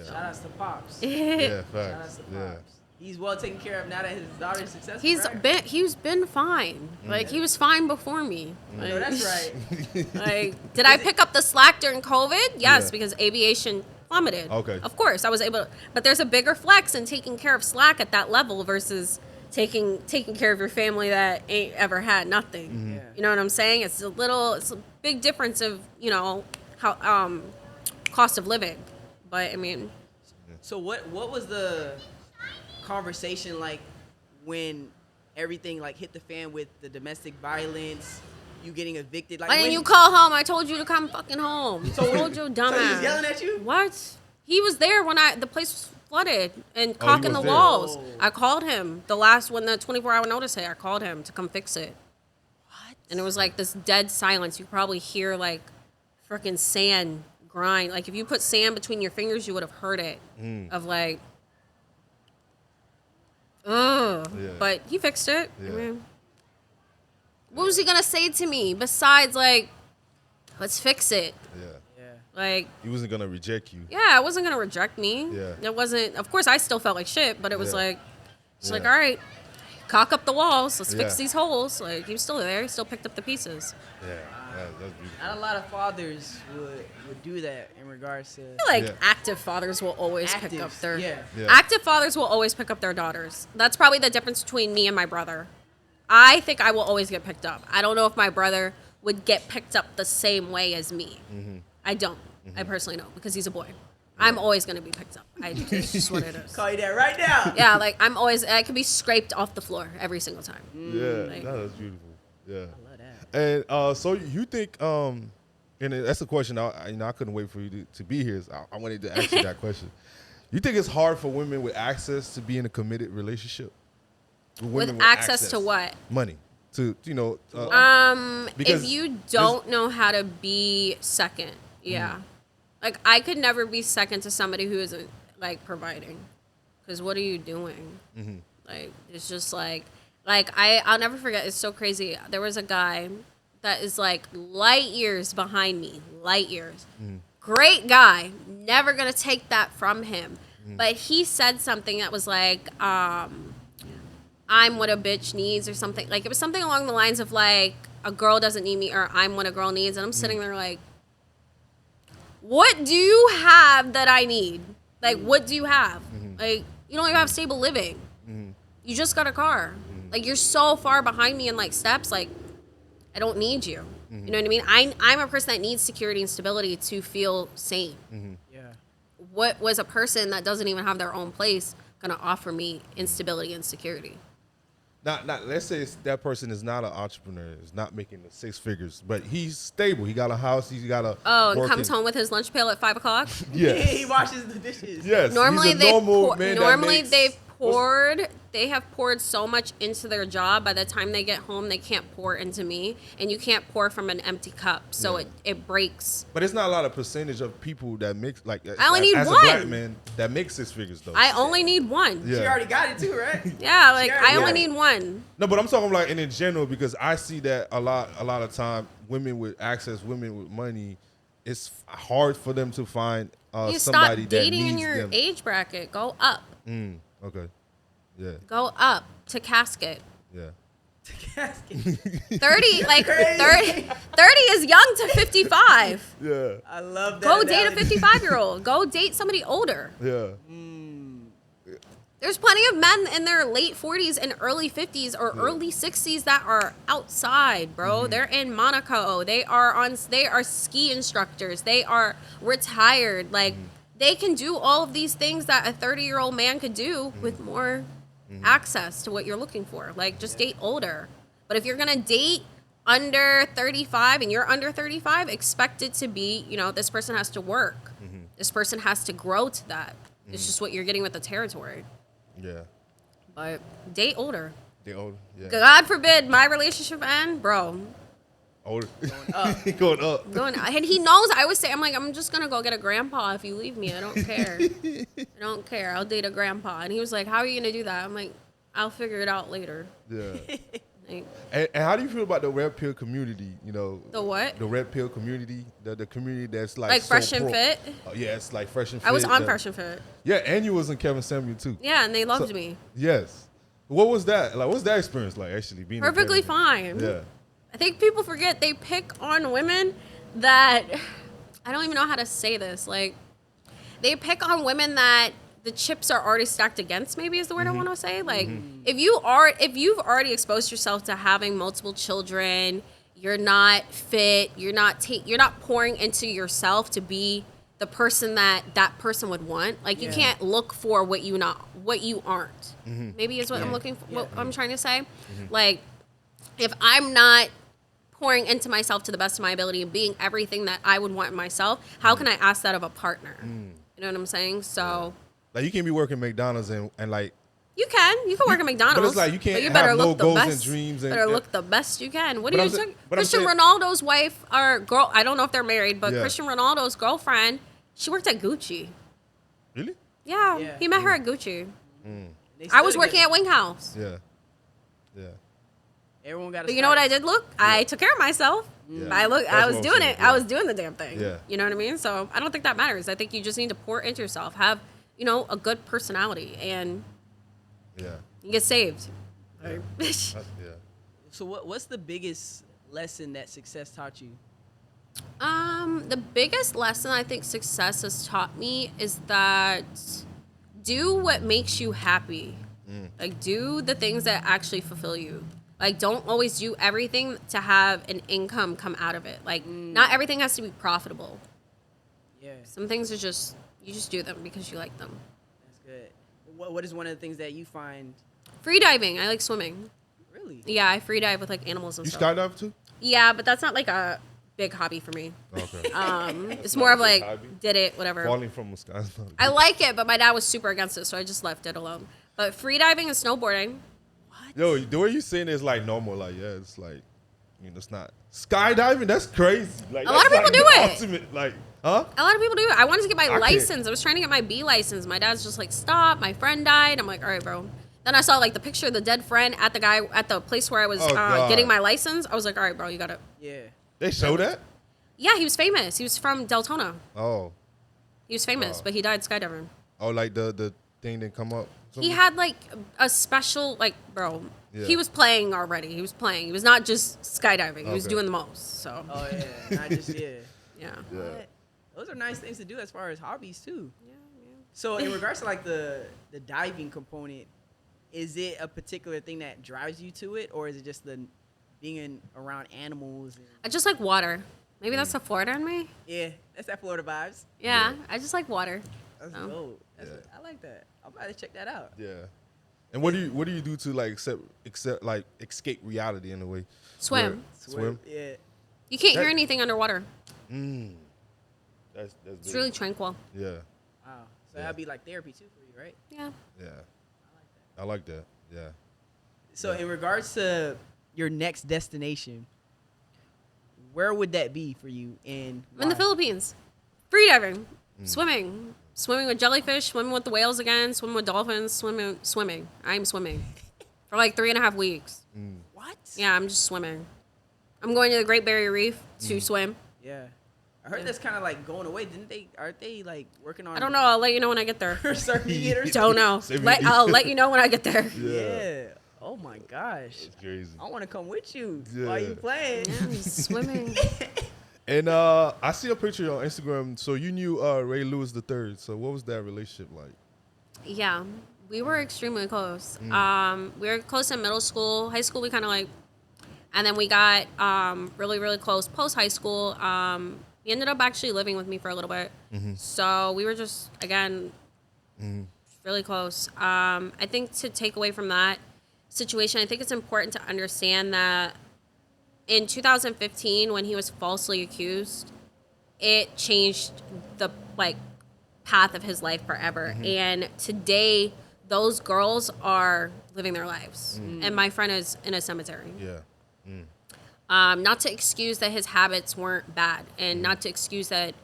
Shout outs to Pops. Yeah, Shout outs facts. to Yeah. Pops. He's well taken care of now that his daughter's successful. He's been fine. Like he was fine before me. Like, No, that's right. Like, did I pick up the slack during COVID? Yes, Yeah. because aviation plummeted. Okay. Of course, I was able to, but there's a bigger flex in taking care of slack at that level versus taking care of your family that ain't ever had nothing. Yeah. You know what I'm saying? It's a big difference of, how cost of living. But I mean, So what was the conversation like when everything like hit the fan with the domestic violence, you getting evicted? Like why didn't when- you call home? I told you to come fucking home. I told you, dumbass. So he was yelling at you? What? He was there when the place was flooded and Oh, he caulking the was there. walls. Oh. I called him when the 24-hour notice hit. I called him to come fix it. What? And it was like this dead silence. You could probably hear like freaking sand grind. Like if you put sand between your fingers, you would have heard it. Of like, ugh. Yeah. But he fixed it. Yeah. I mean, what was he gonna say to me besides like, let's fix it? Yeah. Yeah. Like, He wasn't gonna reject you. yeah, it wasn't gonna reject me. Yeah. It wasn't. Of course, I still felt like shit, but it was Yeah. like, it's like, Yeah. all right, cock up the walls. Let's fix Yeah. these holes. Like he was still there. He still picked up the pieces. Yeah. That's beautiful. Not a lot of fathers would do that in regards to. I feel like Yeah. active fathers will always pick up Actives, their. yeah. Yeah. Active fathers will always pick up their daughters. That's probably the difference between me and my brother. I think I will always get picked up. I don't know if my brother would get picked up the same way as me. I don't. I personally don't because he's a boy. I'm always going to be picked up. It's just what it is. Call you that right now. Yeah, like I could be scraped off the floor every single time. Yeah. Like- That's beautiful. Yeah. I love that. And so you think, and that's a question I couldn't wait for you to be here. So I wanted to ask you that question. You think it's hard for women with access to be in a committed relationship? With Women access to what? Money. To because If you don't know how to be second, yeah. Like I could never be second to somebody who isn't like providing. Because what are you doing? Like it's just like I'll never forget. It's so crazy. There was a guy that is like light years behind me. Light years. Great guy. Never gonna take that from him. But he said something that was like, I'm what a bitch needs or something. Like it was something along the lines of like a girl doesn't need me or I'm what a girl needs. And I'm sitting there like, what do you have that I need? Like what do you have? Like you don't even have stable living. You just got a car. Like you're so far behind me in like steps. Like I don't need you. You know what I mean? I'm a person that needs security and stability to feel sane. Yeah. What was a person that doesn't even have their own place gonna offer me instability and security? not let's say that person is not an entrepreneur, is not making the six figures, but he's stable. He got a house. He's got a And working- comes home with his lunch pail at 5 o'clock. Yes. He washes the dishes. Yes. Normally he's a normal man that normally makes- they have poured so much into their job. By the time they get home, they can't pour into me, and you can't pour from an empty cup, so Yeah. it breaks. But it's not a lot of percentage of people that makes like. I only need as one. a black man that makes six figures though. I only need one. Yeah. She already got it too, right? Yeah, like Sure, I only yeah. need one. No, but I'm talking like in general because I see that a lot of time women with access, women with money, it's hard for them to find You somebody stop that dating needs in your them. age bracket. Go up. Okay. Yeah. Go up to casket. Yeah. Casket. 30, like Crazy. 30 is young to 55. Yeah. I love that. Go date a analogy. 55-year-old. Go date somebody older. Yeah. There's plenty of men in their late 40s and early 50s or early 60s that are outside, bro. They're in Monaco. They are ski instructors. They are retired. Like they can do all of these things that a 30-year-old man could do with more access to what you're looking for. Like just date older. But if you're going to date under 35 and you're under 35, expect it to be, this person has to work. This person has to grow to that. It's just what you're getting with the territory. Yeah. But date older. They old. Yeah. God forbid my relationship end, bro. Older. Going up. And he knows. I always say, I'm just gonna go get a grandpa if you leave me. I don't care. I don't care. I'll date a grandpa. And he was like, "How are you gonna do that?" I'm like, "I'll figure it out later." Yeah. Like, And how do you feel about the red pill community? the what? The red pill community, the community that's like Like so Fresh and pro. Fit. Oh, yeah, it's like Fresh and Fit. I was on the- Fresh and Fit. Yeah, and you was in Kevin Samuel too. Yeah, and they loved So- me. Yes. What was that? Like, what's that experience like? Actually, being in Perfectly Kevin? fine. Yeah. I think people forget they pick on women that I don't even know how to say this. Like they pick on women that the chips are already stacked against, maybe is the word I want to say. Like if you've already exposed yourself to having multiple children, you're not fit, you're not pouring into yourself to be the person that person would want. Like you can't look for what you aren't. Maybe is what I'm looking for, what I'm trying to say. Like if I'm not pouring into myself to the best of my ability and being everything that I would want in myself, how can I ask that of a partner? You know what I'm saying? So Like you can be working McDonald's and like you can work at McDonald's, But it's like you can't but you have better no look the goals and best. dreams and- better look the best you can. What But are I'm you sa- talking? but I'm Christian saying- Ronaldo's wife or girl? I don't know if they're married, but Yeah. Christian Ronaldo's girlfriend, she worked at Gucci. really? Yeah, Yeah. he met her at Gucci. They I was still working together. at Wing House. Yeah. Yeah. Everyone got. But you know what I did look? I took care of myself. Yeah. I That's was what I'm doing saying, it. yeah. I was doing the damn thing. Yeah. You know what I mean? So I don't think that matters. I think you just need to pour into yourself. Have, a good personality and Yeah. you get saved. That's, yeah. So what's the biggest lesson that success taught you? The biggest lesson I think success has taught me is that do what makes you happy. Like do the things that actually fulfill you. Like don't always do everything to have an income come out of it. Like not everything has to be profitable. Yeah, Some things are just you just do them because you like them. that's good. What is one of the things that you find Free diving. I like swimming. really? Yeah, I free dive with like animals and You stuff. skydive too? Yeah, but that's not like a big hobby for me. Okay. It's more of like hobby? did it, whatever. Falling from the sky. I like it, but my dad was super against it, so I just left it alone. But free diving and snowboarding. Yo, the way you saying it is like normal. Like, yeah, it's like, it's not skydiving. That's crazy. Like, A lot of that's people like do the it. Ultimate, like, huh? A lot of people do it. I wanted to get my can't. license. I was trying to get my B license. My dad's just like, stop. My friend died. I'm like, all right, bro. Then I saw like the picture of the dead friend at the place where I was Oh, God. getting my license. I was like, all right, bro, you got it. Yeah. They show that? Yeah, he was famous. He was from Deltona. Oh, He was famous, but he died skydiving. oh, like the thing didn't come up. He had like a special, like, bro. Yeah. He was playing already. He was playing. He was not just skydiving. He was Okay. doing the most. So Oh yeah. Not just yeah. yeah. Yeah. But those are nice things to do as far as hobbies too. So in regards to like the diving component, is it a particular thing that drives you to it, or is it just the being around animals? And, I just like water. Maybe that's the Florida in me. yeah, that's that Florida vibes. Yeah, I just like water. That's Oh. dope. That's Yeah. I like that. I'm about to check that out. Yeah. And what do you do to like accept like escape reality in a way? Swim. Where- Swim. Yeah. You can't hear That- anything underwater. That's It's really tranquil. Yeah. Wow. So that'd be like therapy too for you, right? Yeah. Yeah. I like that. Yeah. So in regards to your next destination, where would that be for you? And I'm in the why? Philippines. Free diving, swimming with jellyfish, swimming with the whales again, swimming with dolphins, swimming. I'm swimming for like 3.5 weeks. What? Yeah, I'm just swimming. I'm going to the Great Barrier Reef to swim. Yeah. I heard that's kind of like going away. Aren't they like working on? I don't know. I'll let you know when I get there. Surfing it or Don't know. Save me. I'll let you know when I get there. Yeah. Oh my gosh. It's crazy. I want to come with you Yeah. while you playing. Yeah, he's swimming. And I see a picture on Instagram. So you knew Ray Lewis III. So what was that relationship like? Yeah, we were extremely close. We were close in middle school. High school, we kind of like, and then we got really, really close post high school. He ended up actually living with me for a little bit. So we were just, again, really close. I think to take away from that situation, I think it's important to understand that in 2015, when he was falsely accused, it changed the path of his life forever. And today, those girls are living their lives, and my friend is in a cemetery. Yeah. Not to excuse that his habits weren't bad, and not to excuse that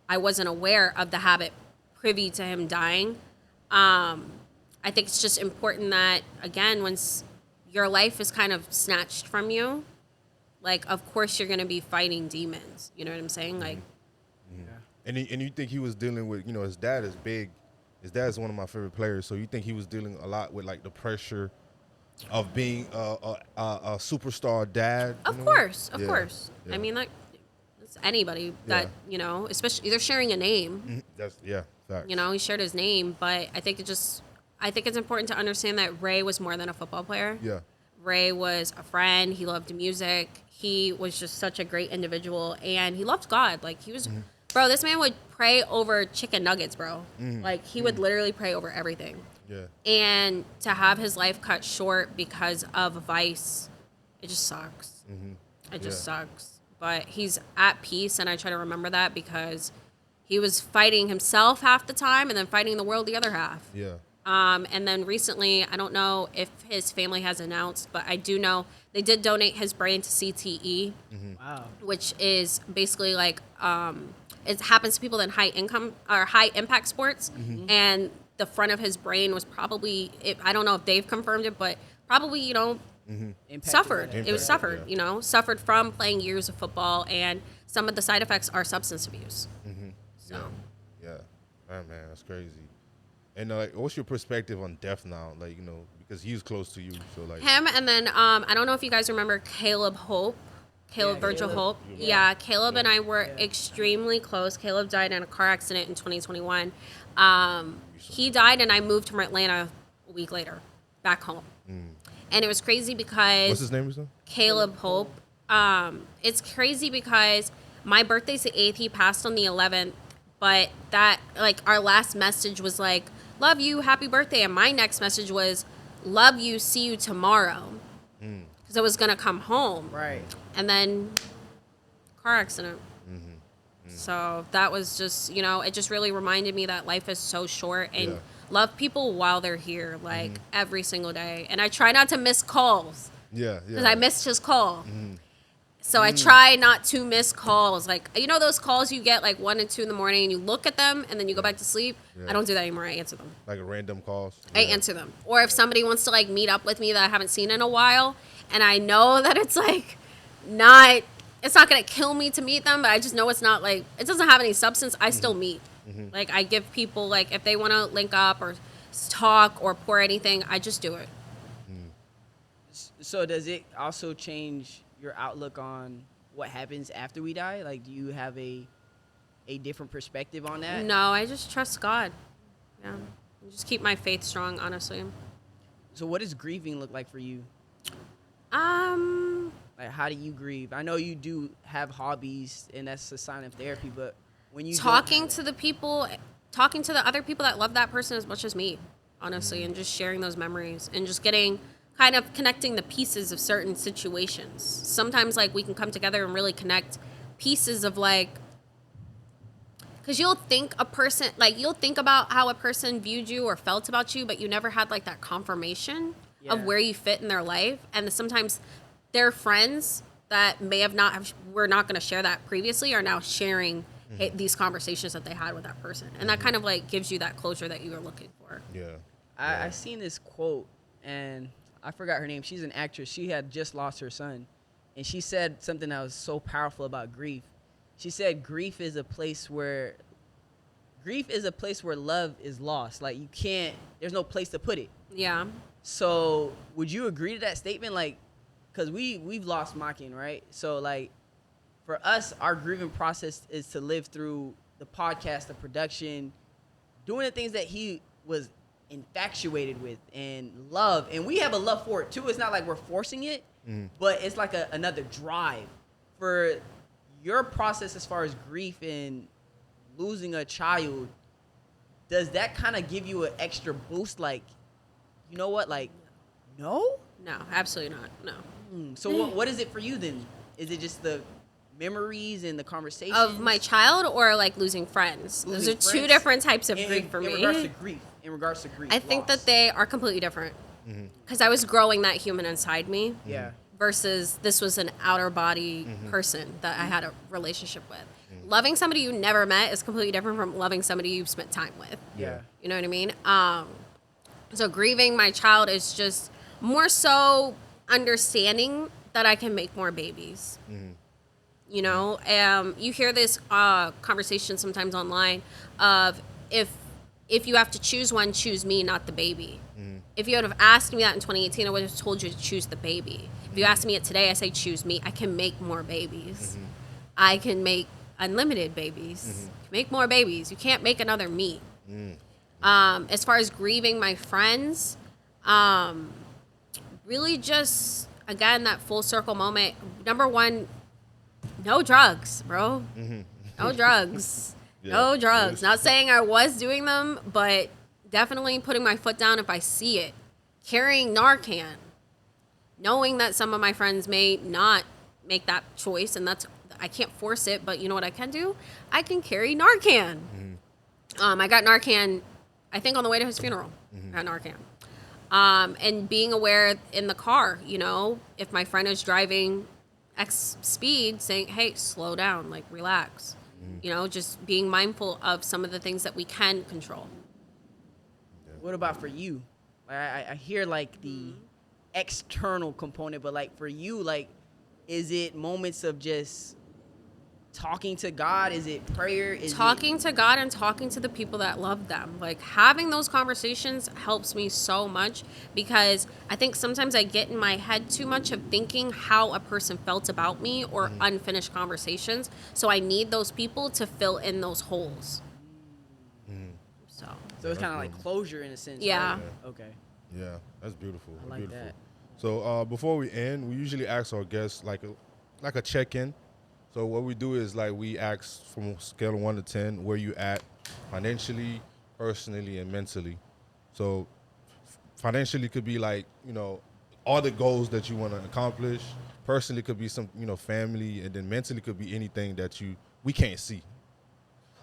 I wasn't aware of the habit privy to him dying. I think it's just important that, again, when your life is kind of snatched from you, like, of course you're going to be fighting demons. You know what I'm saying? Like, And you think he was dealing with, his dad is big. His dad is one of my favorite players. So you think he was dealing a lot with like the pressure of being a superstar dad? of in a way? course. Yeah. I mean, like, it's anybody that, especially they're sharing a name. That's facts. He shared his name, but I think it's important to understand that Ray was more than a football player. Yeah. Ray was a friend. He loved music. He was just such a great individual, and he loved God. Like, he was, bro, this man would pray over chicken nuggets, bro. Like, he would literally pray over everything. Yeah. And to have his life cut short because of vice, it just sucks. It just sucks. But he's at peace, and I try to remember that because he was fighting himself half the time and then fighting the world the other half. Yeah. And then recently, I don't know if his family has announced, but I do know they did donate his brain to CTE, Wow. which is basically like it happens to people in high income or high impact sports, and the front of his brain was probably I don't know if they've confirmed it, but probably Impacted suffered. by that. It was suffered. Suffered from playing years of football, and some of the side effects are substance abuse. So. Yeah. Man, that's crazy. And like, what's your perspective on death now? Like, because he's close to you, so like Him, and then I don't know if you guys remember Caleb Hope. Caleb Yeah, Virgil Caleb. Hope. Yeah, Caleb and I were extremely close. Caleb died in a car accident in 2021. He died, and I moved from Atlanta a week later, back home. And it was crazy because what's his name, son? Caleb Hope. It's crazy because my birthday's the 8th. He passed on the 11th. But that, like, our last message was like, love you, happy birthday. And my next message was, love you, see you tomorrow. Because I was going to come home. Right. And then car accident. So that was just, it just really reminded me that life is so short, and love people while they're here, like every single day. And I try not to miss calls. Yeah. Because I missed his call. So I try not to miss calls. Like, those calls you get like 1 and 2 in the morning, and you look at them and then you go back to sleep. Yeah. I don't do that anymore. I answer them. Like a random calls. I answer them. Or if somebody wants to like meet up with me that I haven't seen in a while, and I know that it's like it's not going to kill me to meet them, but I just know it's not like, it doesn't have any substance. I still meet. Like, I give people, like, if they want to link up or talk or pour anything, I just do it. So does it also change your outlook on what happens after we die? Like, do you have a different perspective on that? No, I just trust God. Yeah. I just keep my faith strong, honestly. So what does grieving look like for you? Like, how do you grieve? I know you do have hobbies, and that's a sign of therapy, but when you talking to the other people that love that person as much as me, honestly, and just sharing those memories and just kind of connecting the pieces of certain situations. Sometimes, like, we can come together and really connect pieces of, like, because you'll think about how a person viewed you or felt about you, but you never had like that confirmation of where you fit in their life. And sometimes their friends that may have were not going to share that previously are now sharing these conversations that they had with that person. And that kind of like gives you that closure that you were looking for. Yeah. I seen this quote, and I forgot her name. She's an actress. She had just lost her son, and she said something that was so powerful about grief. She said grief is a place where grief is a place where love is lost. Like you can't. There's no place to put it. Yeah. So would you agree to that statement? Like, cause we've lost Makin, right? So like, for us, our grieving process is to live through the podcast, the production, doing the things that he was infatuated with and love. And we have a love for it too. It's not like we're forcing it, but it's like another drive. For your process as far as grief and losing a child, does that kind of give you an extra boost? Like, you know what? Like, no? No, absolutely not. No. So what is it for you then? Is it just the memories and the conversations? Of my child or like losing friends? Those are Losing two friends? different types of grief for in me. regards to grief. I think loss. that they are completely different. Because I was growing that human inside me. Yeah. Versus this was an outer body person that I had a relationship with. Loving somebody you never met is completely different from loving somebody you've spent time with. Yeah. You know what I mean? So grieving my child is just more so understanding that I can make more babies. You know, you hear this conversation sometimes online of if you have to choose one, choose me, not the baby. If you would have asked me that in 2018, I would have told you to choose the baby. If you ask me it today, I say choose me. I can make more babies. I can make unlimited babies. Make more babies. You can't make another me. As far as grieving my friends, really just, again, that full circle moment. Number one, no drugs, bro. No drugs. No drugs. Not saying I was doing them, but definitely putting my foot down if I see it. Carrying Narcan. Knowing that some of my friends may not make that choice, and I can't force it, but you know what I can do? I can carry Narcan. I got Narcan, I think, on the way to his funeral. I got Narcan. And being aware in the car, you know, if my friend is driving X speed, saying, hey, slow down, like, relax. You know, just being mindful of some of the things that we can control. What about for you? I hear like the external component, but like for you, like, is it moments of just talking to God? Is it prayer? Is talking to God and talking to the people that love them. Like, having those conversations helps me so much, because I think sometimes I get in my head too much of thinking how a person felt about me or unfinished conversations. So I need those people to fill in those holes. So it's kind of like closure in a sense. Yeah. Right? Okay. Yeah, that's beautiful. I like beautiful. that. So before we end, we usually ask our guests like a check-in. So what we do is like we ask from a scale of 1 to 10 where you at financially, personally, and mentally. So financially could be like, you know, all the goals that you want to accomplish. Personally could be some, you know, family, and then mentally could be anything that we can't see.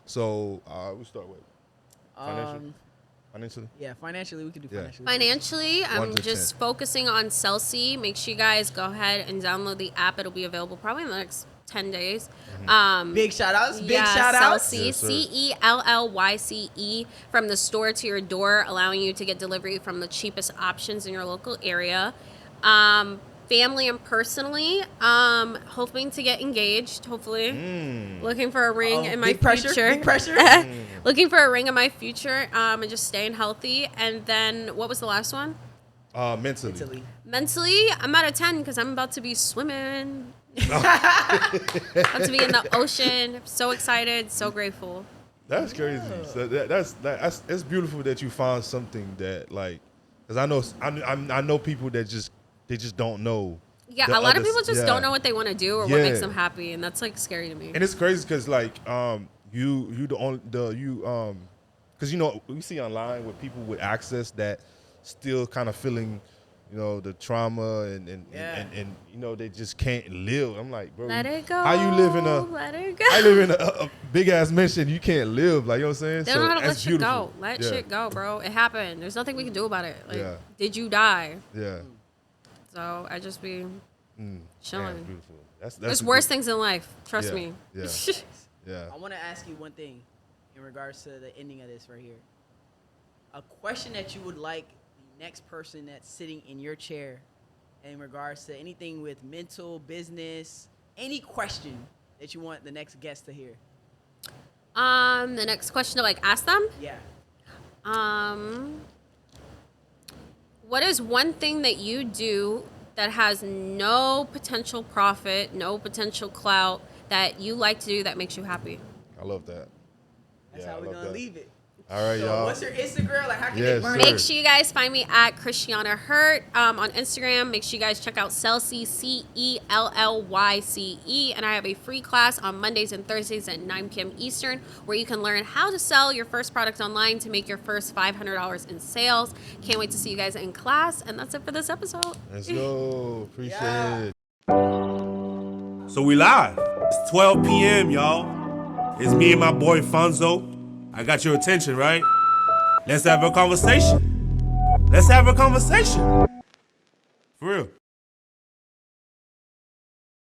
So we start with financially. Yeah, financially, we could do Yeah. financially. Financially, 1 I'm to just 10. focusing on Celsi. Make sure you guys go ahead and download the app. It'll be available probably in the next 10 days. Big shout outs. Big Yeah, shout outs. Celsi, Yes, sir. CELLYCE, from the store to your door, allowing you to get delivery from the cheapest options in your local area. Family and personally, hoping to get engaged, hopefully. Looking for a ring in my Big pressure. future. Big pressure. Looking for a ring in my future, and just staying healthy. And then, what was the last one? Mentally. Mentally. Mentally, I'm at a 10 because I'm about to be swimming. About to be in the ocean. So excited, so grateful. That's crazy. So that's it's beautiful that you found something that, like, because I know people that just don't know. Yeah, the a lot of other- people just yeah. don't know what they want to do or what Yeah. makes them happy, and that's like scary to me. And it's crazy because like you the only because you know we see online with people with access that still kind of feeling, you know, the trauma and you know they just can't live. I'm like, bro, Let it go. How you live in Let it go. I live in a big ass mansion. You can't live, like, you know what I'm saying? They don't know how to let that's shit beautiful. go. Let Yeah. shit go, bro. It happened. There's nothing we can do about it. Like, Yeah. did you die? Yeah. So I just be Damn, chilling. beautiful. That's There's a worse good- things in life. Trust Yeah. me. Yeah. Yeah. I want to ask you one thing in regards to the ending of this right here. A question that you would like the next person that's sitting in your chair in regards to anything with mental, business, any question that you want the next guest to hear. The next question to like ask them. Yeah. What is one thing that you do that has no potential profit, no potential clout that you like to do that makes you happy? I love that. That's Yeah, how I we're love gonna that. leave it. All right, So y'all. what's your Instagram? Like, how can Yes, they find sir. Make sure you guys find me at Christianna Hurt on Instagram. Make sure you guys check out Cellyce, CELLYCE. And I have a free class on Mondays and Thursdays at 9 p.m. Eastern where you can learn how to sell your first product online to make your first $500 in sales. Can't wait to see you guys in class. And that's it for this episode. Let's go. Appreciate Yeah. it. So we live. It's 12 p.m., y'all. It's me and my boy Fonzo. I got your attention, right? Let's have a conversation. For real.